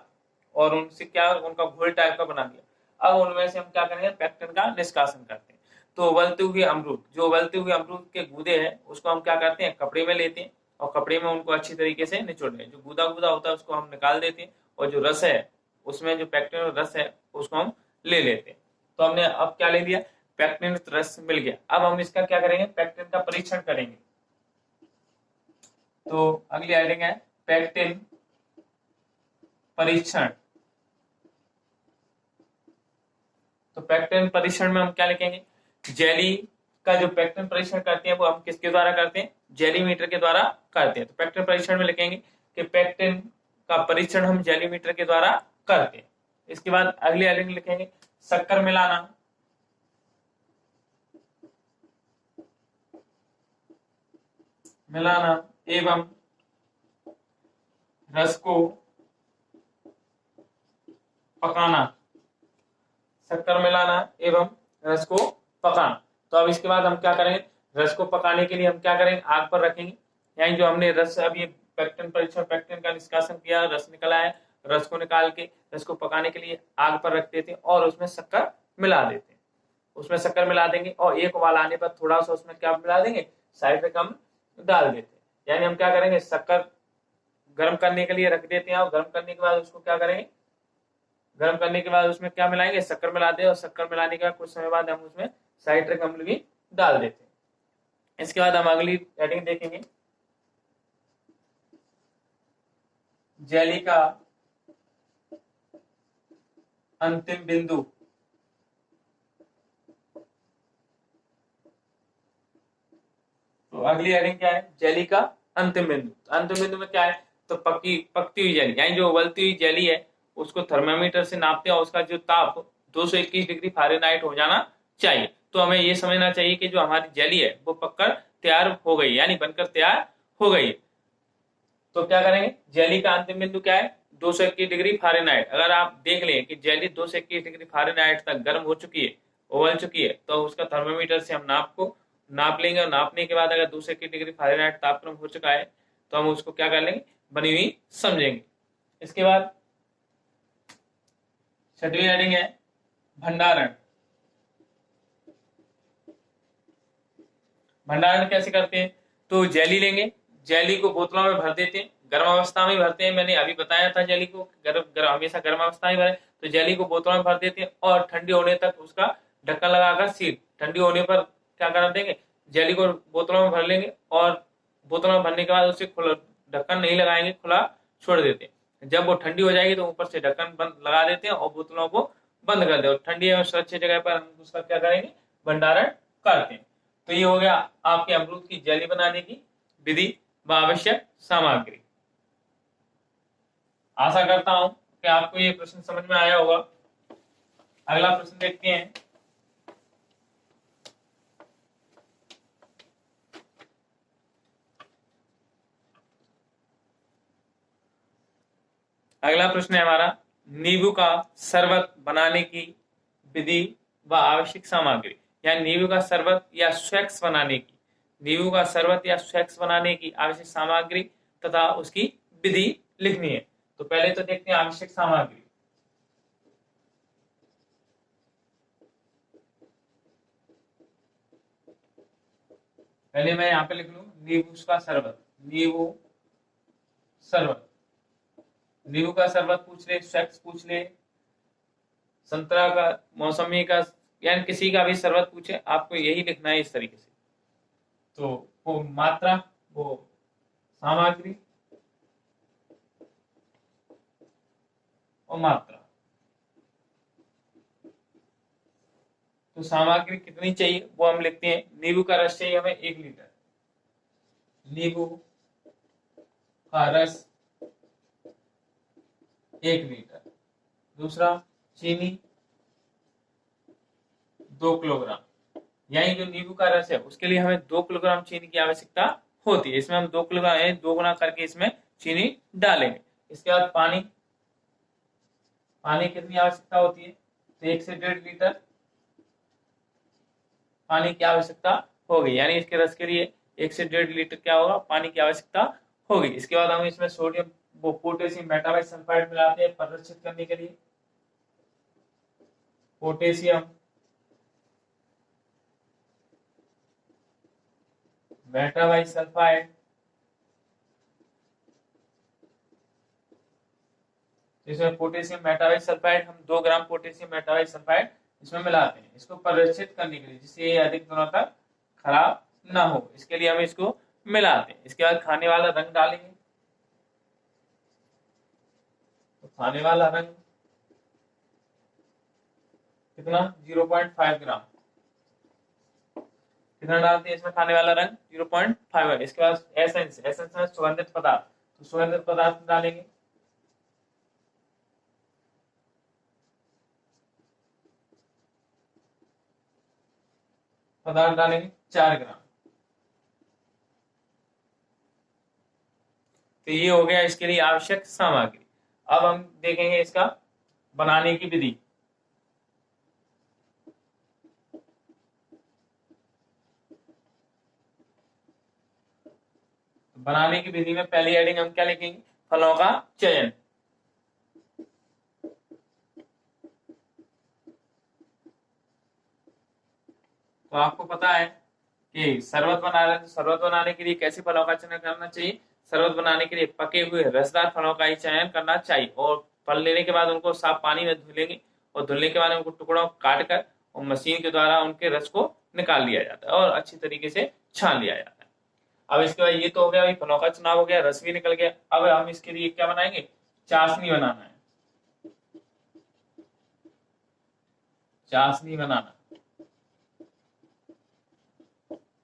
और उनसे क्या उनका घोल टाइप का बना दिया। अब उनमें से हम क्या करेंगे, पेक्टिन का निष्कासन करते हैं। तो उबलते हुए अमरूद, जो उबलते हुए अमरूद के गूदे हैं उसको हम क्या करते हैं, कपड़े में लेते हैं और कपड़े में उनको अच्छी तरीके से निचोड़ते हैं। जो गूदा गूदा होता है उसको हम निकाल देते हैं और जो रस है उसमें जो पेक्टिन रस है उसको हम ले लेते हैं। तो हमने अब क्या ले लिया, पेक्टिन रस मिल गया। अब हम इसका क्या करेंगे, पेक्टिन का परीक्षण करेंगे। तो अगली हेडिंग है पेक्टिन परीक्षण। तो पेक्टिन परीक्षण में हम क्या लिखेंगे, जेली का जो पेक्टिन परीक्षण करते हैं वो हम किसके द्वारा करते हैं, जेलीमीटर के द्वारा करते हैं। तो पेक्टिन परीक्षण में लिखेंगे कि पेक्टिन का परीक्षण हम जेलीमीटर के द्वारा करते हैं। इसके बाद अगली हेडिंग लिखेंगे शक्कर मिलाना। एवं रस को पकाना, शक्कर मिलाना एवं रस को पकाना। तो अब इसके बाद हम क्या करेंगे, रस को पकाने के लिए हम क्या करेंगे, आग पर रखेंगे। यानी जो हमने रस अभी पेक्टिन परीक्षण, पेक्टिन का निष्कासन किया, रस निकला है, रस को निकाल के रस को पकाने के लिए आग पर रख देते हैं और उसमें शक्कर मिला देते हैं। उसमें शक्कर मिला देंगे और एक उबाल आने पर थोड़ा सा उसमें क्या मिला देंगे, साइट्रिक अम्ल डाल देते हैं। यानी हम क्या करेंगे, शक्कर गर्म करने के लिए रख देते हैं और गर्म करने के बाद उसको क्या करेंगे, गर्म करने के बाद उसमें क्या मिलाएंगे, शक्कर मिलाते हैं और शक्कर मिलाने के बाद कुछ समय बाद हम उसमें साइट्रिक अम्ल भी डाल देते हैं। इसके बाद हम अगली हेडिंग देखेंगे, जेली का अंतिम बिंदु। तो अगली हेडिंग क्या है, जेली का अंतिम बिंदु। अंतिम बिंदु में क्या है, तो पकती हुई जेली, यानी जो उबलती हुई जेली है उसको थर्मामीटर से नापते हैं और उसका जो ताप 221 डिग्री फ़ारेनहाइट हो जाना चाहिए। तो हमें ये समझना चाहिए कि जो हमारी जेली है वो पककर तैयार हो गई, यानी बनकर तैयार हो गई। तो क्या करेंगे, जेली का अंतिम बिंदु क्या है, 221 डिग्री फ़ारेनहाइट। अगर आप देख लें कि जेली 221 डिग्री फ़ारेनहाइट तक गर्म हो चुकी है, उबल चुकी है, तो उसका थर्मामीटर से हम नाप लेंगे और नापने के बाद अगर 221 डिग्री फ़ारेनहाइट तापक्रम हो चुका है तो हम उसको क्या कर लेंगे, बनी हुई समझेंगे। इसके बाद छठवीं हेडिंग है भंडारण। भंडारण कैसे करते हैं, तो जेली लेंगे, जेली को बोतलों में भर देते हैं, गर्म अवस्था में भरते हैं। मैंने अभी बताया था जेली को हमेशा गर्म अवस्था में भरें। तो जेली को बोतलों में भर देते हैं और ठंडी होने तक उसका ढक्कन लगाकर सील, ठंडी होने पर क्या कर देंगे, जेली को बोतलों में भर लेंगे और बोतलों में भरने के बाद उसे खुला, ढक्कन नहीं लगाएंगे, खुला छोड़ देते हैं। जब वो ठंडी हो जाएगी तो ऊपर से ढक्कन बंद लगा देते हैं और बोतलों को बंद कर देते हैं। ठंडी एवं सुरक्षित जगह पर हम उसका क्या करेंगे, भंडारण करते हैं। तो ये हो गया आपके अमरूद की जेली बनाने की विधि व आवश्यक सामग्री। आशा करता हूं कि आपको ये प्रश्न समझ में आया होगा। अगला प्रश्न देखते हैं, अगला प्रश्न है हमारा, नींबू का शरबत बनाने की विधि व आवश्यक सामग्री। यानी नींबू का शरबत या स्वैक्स बनाने की, नींबू का शरबत या स्वैक्स बनाने की आवश्यक सामग्री तथा उसकी विधि लिखनी है। तो पहले तो देखते हैं आवश्यक सामग्री। पहले मैं यहाँ पे लिख लूं नींबू का शरबत, नींबू शरबत, नींबू का शरबत पूछ ले, स्वैक्स पूछ ले, संतरा का, मौसमी का, यानी किसी का भी शरबत पूछे आपको यही लिखना है इस तरीके से। तो वो मात्रा, वो सामग्री और मात्रा। तो सामग्री कितनी चाहिए वो हम लिखते हैं, नींबू का रस चाहिए हमें 1 लीटर, नींबू का रस 1 लीटर। दूसरा, चीनी 2 किलोग्राम, यानी जो नींबू का रस है उसके लिए हमें 2 किलोग्राम चीनी की आवश्यकता होती है। इसमें हम 2 किलोग्राम 2 गुना करके इसमें चीनी डालेंगे। इसके बाद पानी, पानी कितनी आवश्यकता होती है, तो 1 से 1.5 लीटर, पानी की आवश्यकता होगी, यानी इसके रस के लिए 1 से 1.5 लीटर क्या होगा, पानी की आवश्यकता होगी। इसके बाद हम इसमें सोडियम वो पोटेशियम मेटाबाइसल्फाइड मिलाते हैं प्रदर्शित करने के लिए। पोटेशियम मेटाबाइसल्फाइड, इसमें पोटेशियम मेटाबाइसल्फाइड हम 2 ग्राम पोटेशियम मेटाबाइसल्फाइड इसमें मिलाते हैं इसको प्रदर्शित करने के लिए, जिससे ये अधिक दिनों तक खराब ना हो, इसके लिए हम इसको मिलाते हैं। इसके बाद खाने वाला रंग डालेंगे, तो खाने वाला रंग कितना 0.5 ग्राम, कितना डालते हैं इसमें खाने वाला रंग 0.5। इसके बाद एसेंस, एसेंस में सुगंधित पदार्थ, तो सुगंधित पदार्थ डालेंगे, पदार्थ डालेंगे 4 ग्राम। तो ये हो गया इसके लिए आवश्यक सामग्री। अब हम देखेंगे इसका बनाने की विधि। बनाने की विधि में पहली हेडिंग हम क्या लिखेंगे, फलों का चयन। तो आपको पता है कि शरबत बना रहे हैं, तो शरबत बनाने के लिए कैसे फलों का चयन करना चाहिए, शरबत बनाने के लिए पके हुए रसदार फलों का ही चयन करना चाहिए, और फल लेने के बाद उनको साफ पानी में धुलेंगे, और धुलने के बाद उनको टुकड़ों काट कर और मशीन के द्वारा उनके रस को निकाल लिया जाता है और अच्छी तरीके से छान लिया जाता है। अब इसके बाद ये तो हो गया भाई, फलों का चुनाव हो गया, रस भी निकल गया। अब हम इसके लिए क्या बनाएंगे, चाशनी बनाना है, चाशनी बनाना।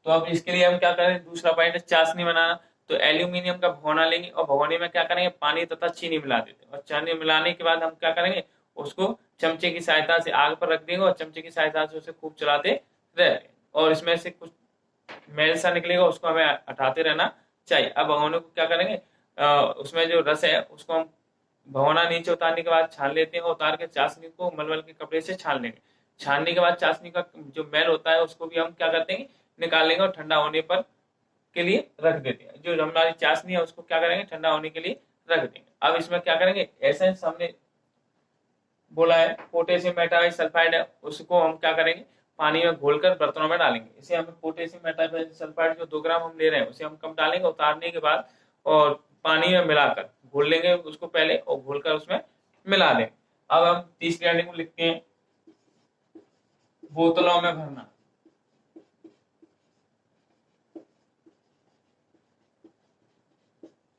तो अब इसके लिए हम क्या करें, दूसरा पॉइंट है चाशनी बनाना। तो एल्यूमिनियम का भगोना लेंगे और भगोने में क्या करेंगे, पानी तथा चीनी मिला देते हैं, और चीनी मिलाने के बाद हम क्या करेंगे, उसको चमचे की सहायता से आग पर रख देंगे और चमचे की सहायता से उसे खूब चलाते रहेंगे, और इसमें से कुछ मैल सा निकलेगा, उसको हमें हटाते रहना चाहिए। अब भगोने को क्या करेंगे, उसमें जो रस है उसको हम भगोना नीचे उतारने के बाद छान लेते हैं, और उतार के चाशनी को मलमल के कपड़े से छान लेंगे। छानने के बाद चाशनी का जो मैल होता है उसको भी हम क्या करते हैं, निकाल लेंगे और ठंडा होने पर के लिए रख देते हैं। जो हमारी चाशनी है उसको क्या करेंगे, ठंडा होने के लिए रख देंगे। अब इसमें क्या करेंगे, एसेंस हमने बोला है पोटेशियम मेटाबाइसल्फाइड है, उसको हम क्या करेंगे, पानी में घोलकर बर्तनों में डालेंगे। इसे हमें पोटेशियम मेटाबाइसल्फाइड जो 2 ग्राम हम ले रहे हैं उसे हम कम डालेंगे, उतारने के बाद और पानी में मिलाकर घोल लेंगे उसको पहले, और घोलकर उसमें मिला देंगे। अब हम तीसरी हेडिंग में लिखते हैं बोतलों में भरना।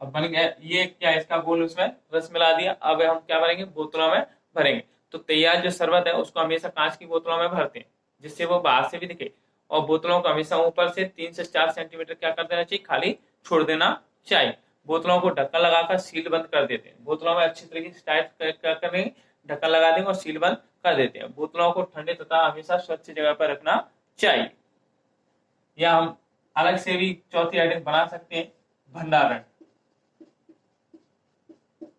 अब बन गया ये क्या, इसका गोल उसमें रस मिला दिया। अब हम क्या करेंगे, बोतलों में भरेंगे। तो तैयार जो शरबत है उसको हमेशा कांच की बोतलों में भरते हैं, जिससे वो बाहर से भी दिखे, और बोतलों को हमेशा ऊपर से 3 से 4 सेंटीमीटर क्या कर देना चाहिए, खाली छोड़ देना चाहिए। बोतलों को ढक्कन लगाकर सील बंद कर देते हैं, बोतलों में अच्छी तरीके से टाइट क्या करेंगे, ढक्कन लगा देंगे और सील बंद कर देते हैं। बोतलों को ठंडे तथा हमेशा स्वच्छ जगह पर रखना चाहिए। या हम अलग से भी चौथी आइटम बना सकते हैं, भंडारण।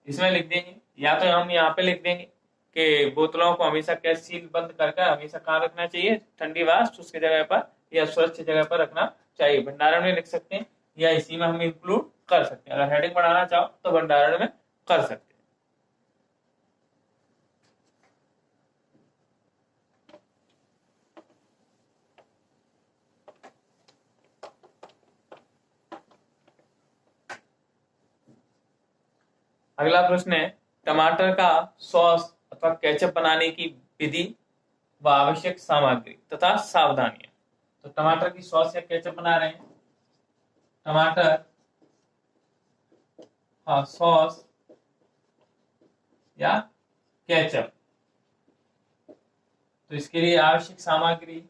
इसमें लिख देंगे, या तो हम यहाँ पे लिख देंगे कि बोतलों को हमेशा कैसे सील बंद करके हमेशा कहाँ रखना चाहिए, ठंडी व शुष्क जगह पर या स्वच्छ जगह पर रखना चाहिए। भंडारण में लिख सकते हैं, या इसी में हम इंक्लूड कर सकते हैं। अगर हेडिंग बढ़ाना चाहो तो भंडारण में कर सकते हैं। अगला प्रश्न है, टमाटर का सॉस अथवा केचप बनाने की विधि व आवश्यक सामग्री तथा सावधानियां। तो टमाटर की सॉस या केचप बना रहे हैं, टमाटर हाँ सॉस या केचप, तो इसके लिए आवश्यक सामग्री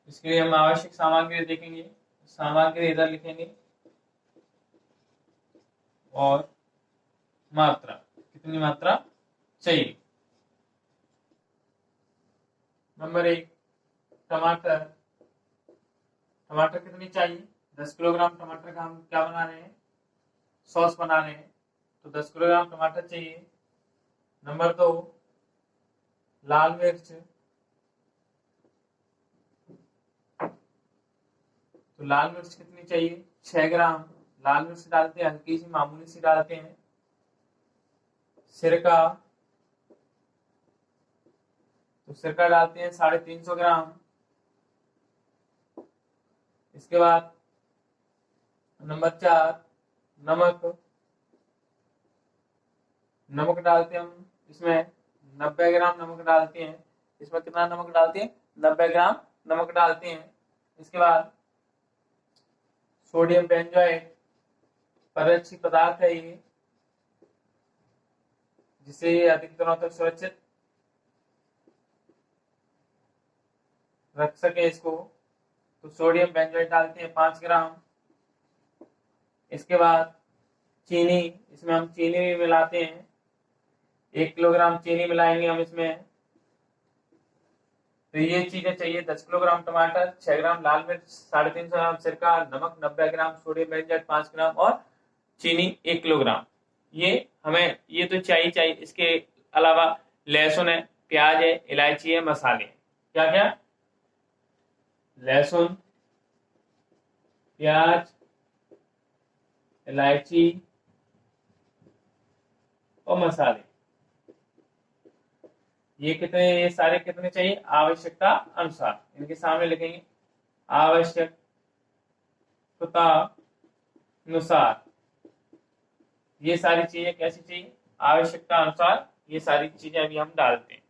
इसके लिए हम आवश्यक सामग्री देखेंगे, सामग्री इधर लिखेंगे, और मात्रा कितनी मात्रा चाहिए। नंबर 1, टमाटर, टमाटर कितनी चाहिए, 10 किलोग्राम टमाटर का हम क्या बना रहे हैं, सॉस बना रहे हैं। तो 10 किलोग्राम टमाटर चाहिए। नंबर 2, लाल मिर्च, तो लाल मिर्च कितनी चाहिए? 6 ग्राम। लाल मिर्च डालते हैं हल्की सी, मामूली सी डालते हैं। सिरका, तो सिरका डालते हैं 350 ग्राम। इसके बाद नंबर 4, नमक। नमक डालते हैं हम इसमें 90 ग्राम नमक डालते हैं। इसमें कितना नमक डालते हैं? 90 ग्राम नमक डालते हैं। इसके बाद सोडियम बेंजोएट, परिरक्षी पदार्थ है ये, जिससे ये अधिक दिनों तक सुरक्षित रख सके इसको। तो सोडियम बेंजोएट डालते हैं 5 ग्राम। इसके बाद चीनी, इसमें हम चीनी भी मिलाते हैं। 1 किलोग्राम चीनी मिलाएंगे हम इसमें। तो ये चीजें चाहिए। 10 किलोग्राम टमाटर, 6 ग्राम लाल मिर्च, 350 ग्राम सिरका, नमक 90 ग्राम, सोडियम बेंजोएट 5 ग्राम और चीनी 1 किलोग्राम। ये हमें ये तो चाहिए। इसके अलावा लहसुन है, प्याज है, इलायची है, मसाले। क्या क्या? लहसुन, प्याज, इलायची और मसाले। ये सारे कितने चाहिए? आवश्यकता अनुसार। इनके सामने लिखेंगे आवश्यकता अनुसार। ये सारी चीजें कैसी चाहिए? आवश्यकता अनुसार ये सारी चीजें अभी हम डालते हैं।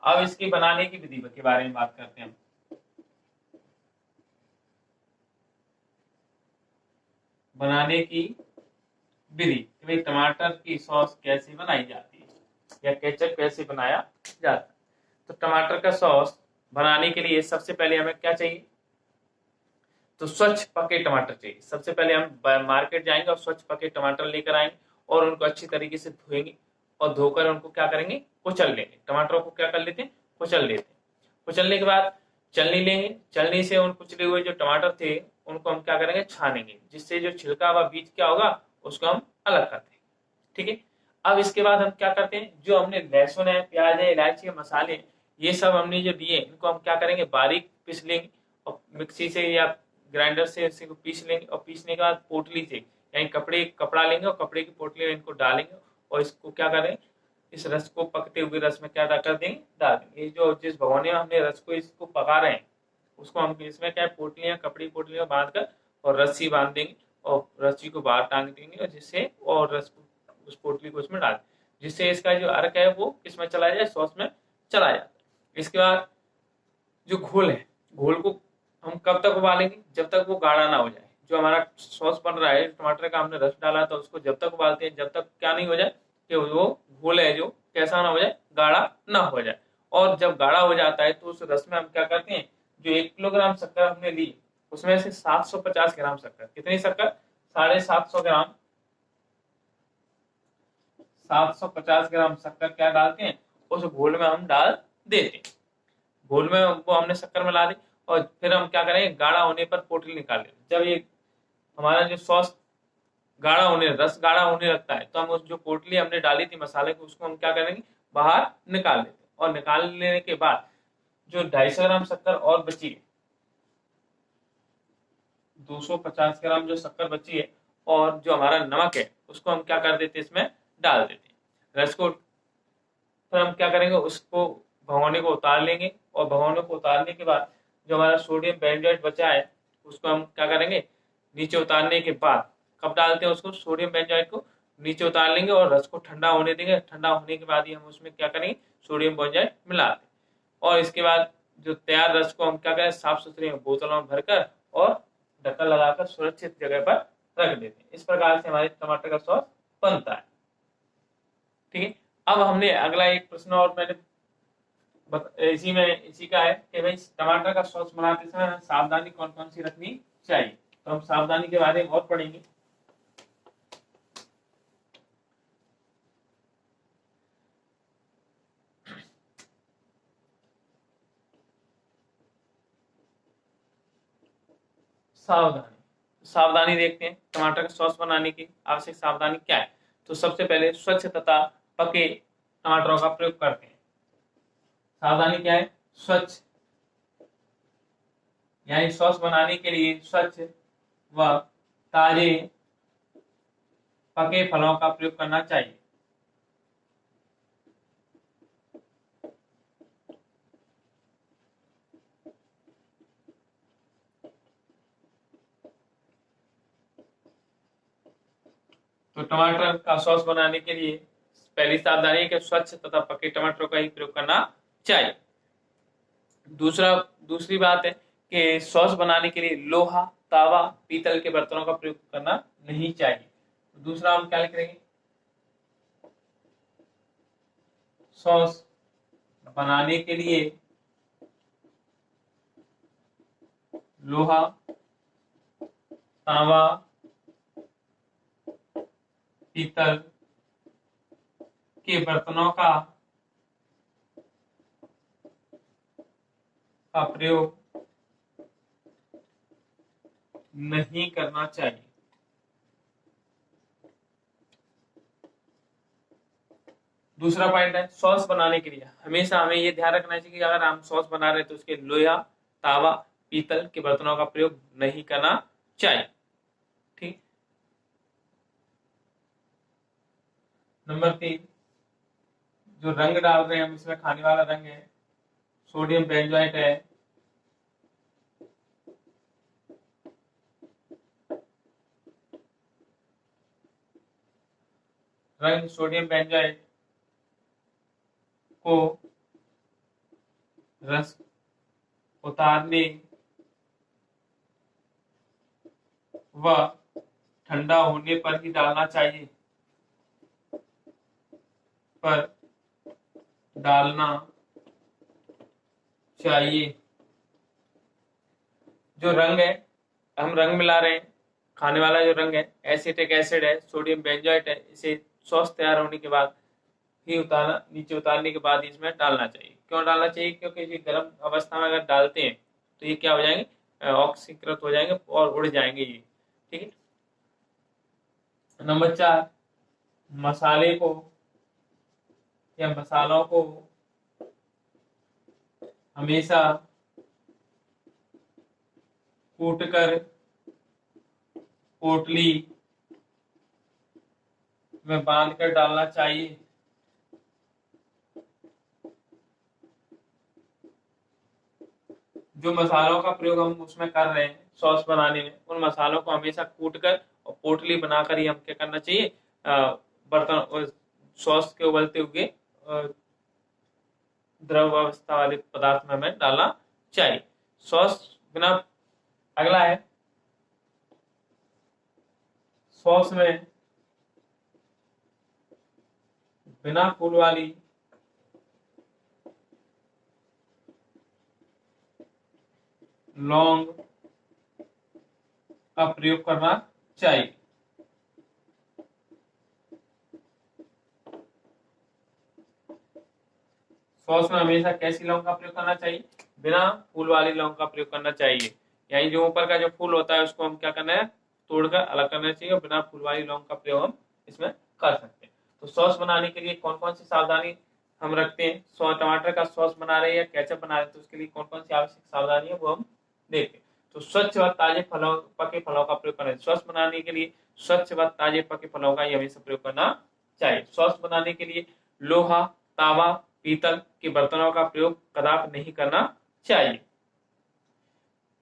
अब इसकी बनाने की विधि के बारे में बात करते हैं हम। बनाने की विधि कि भाई टमाटर की सॉस कैसे बनाई जाती है या केचप कैसे बनाया जाता है। तो टमाटर का सॉस बनाने के लिए सबसे पहले हमें क्या चाहिए? तो स्वच्छ पके टमाटर चाहिए। सबसे पहले हम मार्केट जाएंगे और स्वच्छ पके टमाटर लेकर आएंगे और उनको अच्छी तरीके से धोएंगे और धोकर उनको क्या करेंगे? कुचल लेंगे। टमाटरों को क्या कर लेते हैं? कुचल लेते हैं। कुचलने के बाद चलनी लेंगे। चलनी से उन कुचले हुए जो टमाटर थे उनको हम क्या करेंगे? छानेंगे, जिससे जो छिलका व बीज क्या होगा उसको हम अलग करते हैं। ठीक है। अब इसके बाद हम क्या करते हैं? जो हमने लहसुन है, प्याज है, इलायची है, मसाले, ये सब हमने जो दिए इनको हम क्या करेंगे? बारीक पीस लेंगे और मिक्सी से या ग्राइंडर से इसी को पीस लेंगे। और पीसने के बाद पोटली से यानी कपड़ा लेंगे और कपड़े की पोटली में इनको डालेंगे और इसको क्या करें? इस रस को पकते हुए रस में क्या कर देंगे? डाल देंगे। ये जो जिस भगोने में हमने रस को इसको पका रहे हैं उसको हम इसमें क्या पोटलियां, कपड़ी पोटलियां बांध कर और रस्सी बांध देंगे और रस्सी को बाहर टांग देंगे और जिससे और रस को उस पोटली को उसमें डाल, जिससे इसका जो अर्क है वो किसमें चला जाए? सॉस में चला जाता है। इसके बाद जो घोल है, घोल को हम कब तक उबालेंगे? जब तक वो गाढ़ा ना हो जाए। जो हमारा सॉस बन रहा है, टमाटर का हमने रस डाला था, उसको जब तक उबालते हैं जब तक क्या नहीं हो जाए कि वो घोल है जो कैसा ना हो जाए? गाढ़ा ना हो जाए। और जब गाढ़ा हो जाता है तो उस रस में हम क्या करते हैं? जो 1 किलोग्राम शक्कर हमने ली उसमें से 750 ग्राम शक्कर, कितनी शक्कर? 750 ग्राम, 750 ग्राम शक्कर क्या डालते हैं? उस घोल में हम डाल देते हैं। घोल में वो हमने शक्कर मिला दी और फिर हम क्या करेंगे? गाढ़ा होने पर पोटली निकाल लेंगे। जब ये हमारा जो सॉस रस गाढ़ा होने लगता है तो हम उस जो पोटली हमने डाली थी मसाले को उसको हम क्या करेंगे? बाहर निकाल लेते हैं। और निकाल लेने के बाद जो 250 ग्राम शक्कर और बची है, 250 ग्राम जो शक्कर बची है और जो हमारा नमक है उसको हम क्या कर देते हैं? इसमें डाल देते हैं। रस को फिर हम क्या करेंगे? उसको भगोने को उतार लेंगे और भगोने को उतारने के बाद जो हमारा सोडियम बेंजोएट बचा है उसको हम क्या करेंगे? नीचे उतारने के बाद कब डालते हैं उसको? सोडियम बेंजोएट को नीचे उतार लेंगे और रस को ठंडा होने देंगे। ठंडा होने के बाद ही हम उसमें क्या करेंगे? सोडियम बेंजोएट मिला दें और इसके बाद जो तैयार रस को हम क्या करें? साफ सुथरी बोतलों में भरकर और ढक्कन लगाकर सुरक्षित जगह पर रख देते हैं। इस प्रकार से हमारे टमाटर का सॉस बनता है। ठीक है। अब हमने अगला एक प्रश्न और मैंने इसी का है कि भाई टमाटर का सॉस बनाते समय सावधानी कौन कौन सी रखनी चाहिए। तो हम सावधानी के बारे में और पढ़ेंगे। सावधानी देखते हैं। टमाटर का सॉस बनाने की आवश्यक सावधानी क्या है? तो सबसे पहले स्वच्छ तथा पके टमाटरों का प्रयोग करते हैं। सावधानी क्या है? स्वच्छ, यानी सॉस बनाने के लिए स्वच्छ व ताजे पके फलों का प्रयोग करना चाहिए। तो टमाटर का सॉस बनाने के लिए पहली सावधानी है कि स्वच्छ तथा पके टमाटरों का ही प्रयोग करना चाहिए। दूसरी बात है कि सॉस बनाने के लिए लोहा, तावा, पीतल के बर्तनों का प्रयोग करना नहीं चाहिए। दूसरा हम क्या लिख रहे हैं? सॉस बनाने के लिए लोहा, तांबा, पीतल के बर्तनों का प्रयोग नहीं करना चाहिए। दूसरा पॉइंट है सॉस बनाने के लिए हमेशा हमें ये ध्यान रखना चाहिए कि अगर हम सॉस बना रहे हैं तो उसके लोहा, तावा, पीतल के बर्तनों का प्रयोग नहीं करना चाहिए। ठीक। नंबर 3, जो रंग डाल रहे हैं हम इसमें खाने वाला रंग है सोडियम बेंजोएट है। रंग सोडियम बेंजोएट को रस उतारने व ठंडा होने पर ही डालना चाहिए, जो रंग है हम रंग मिला रहे हैं, खाने वाला जो रंग है एसिटिक एसिड है, सोडियम बेंजोएट है, इसे सॉस तैयार होने के बाद ही नीचे उतारने के बाद इसमें डालना चाहिए। क्यों डालना चाहिए? क्योंकि ये गर्म अवस्था में अगर डालते हैं तो ये क्या हो जाएंगे? ऑक्सीकृत हो जाएंगे और उड़ जाएंगे ये। ठीक है। नंबर 4, मसाले को या मसालों को हमेशा कूटकर पोटली में बांधकर डालना चाहिए। जो मसालों का प्रयोग हम उसमें कर रहे हैं सॉस बनाने में, उन मसालों को हमेशा कूटकर और पोटली बनाकर ही हम क्या करना चाहिए? बर्तन सॉस के उबलते हुए द्रव अवस्था वाले पदार्थ में हमें डालना चाहिए। सॉस बिना अगला है सॉस में बिना फूल वाली लौंग का प्रयोग करना चाहिए। सॉस में हमेशा कैसी लौंग का प्रयोग करना चाहिए? बिना फूल वाली लौंग का प्रयोग करना चाहिए। यानी जो ऊपर का जो फूल होता है उसको हम क्या करना है? तोड़कर अलग करना चाहिए। बिना फूल वाली लौंग का प्रयोग हम इसमें कर सकते हैं। तो सॉस बनाने के लिए कौन कौन सी सावधानी हम रखते हैं? टमाटर का सॉस बना रहे हैं या केचप बना रहे हैं तो उसके लिए कौन कौन सी आवश्यक सावधानी है वो हम देखते हैं। तो स्वच्छ व ताजे पके फलों का प्रयोग करना। सॉस बनाने के लिए स्वच्छ व ताजे पके फलों का ही हमेशा प्रयोग करना चाहिए। सॉस बनाने के लिए लोहा, तावा, पीतल के बर्तनों का प्रयोग कदापि नहीं करना चाहिए।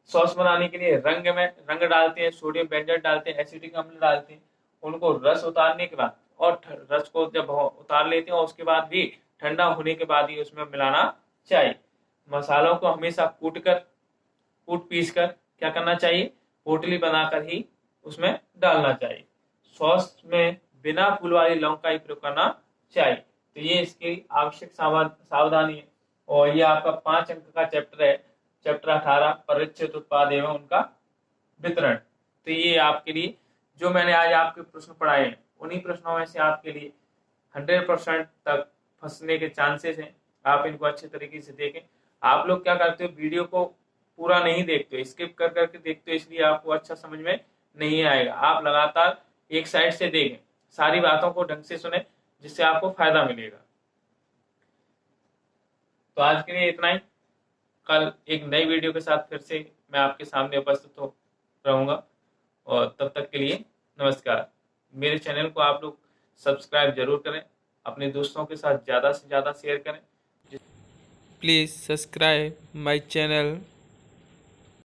सॉस बनाने के लिए रंग डालते हैं, सोडियम बेंजोएट डालते हैं, एसिटिक अम्ल डालते हैं, उनको रस उतारने के बाद और रस को जब उतार लेते हैं और उसके बाद भी ठंडा होने के बाद ही उसमें मिलाना चाहिए। मसालों को हमेशा कूट पीस कर क्या करना चाहिए? पोटली बनाकर ही उसमें डालना चाहिए। सॉस में बिना फूल वाली लौंग का ही प्रयोग करना चाहिए। तो ये इसकी आवश्यक सावधानी है। और ये आपका 5 अंक का चैप्टर है, चैप्टर 18 परिचित उत्पाद एवं उनका वितरण। तो ये आपके लिए जो मैंने आज आपके प्रश्न पढ़ाए हैं उन्हीं प्रश्नों में से आपके लिए 100% तक फंसने के चांसेस हैं। आप इनको अच्छे तरीके से देखें। आप लोग क्या करते हो? वीडियो को पूरा नहीं देखते हो, स्किप कर करके देखते हो, इसलिए आपको अच्छा समझ में नहीं आएगा। आप लगातार एक साइड से देखें, सारी बातों को ढंग से सुने, जिससे आपको फायदा मिलेगा। तो आज के लिए इतना ही। कल एक नई वीडियो के साथ फिर से मैं आपके सामने उपस्थित हो रहूंगा, और तब तक के लिए नमस्कार। मेरे चैनल को आप लोग सब्सक्राइब जरूर करें, अपने दोस्तों के साथ ज़्यादा से ज़्यादा शेयर करें। Please subscribe my channel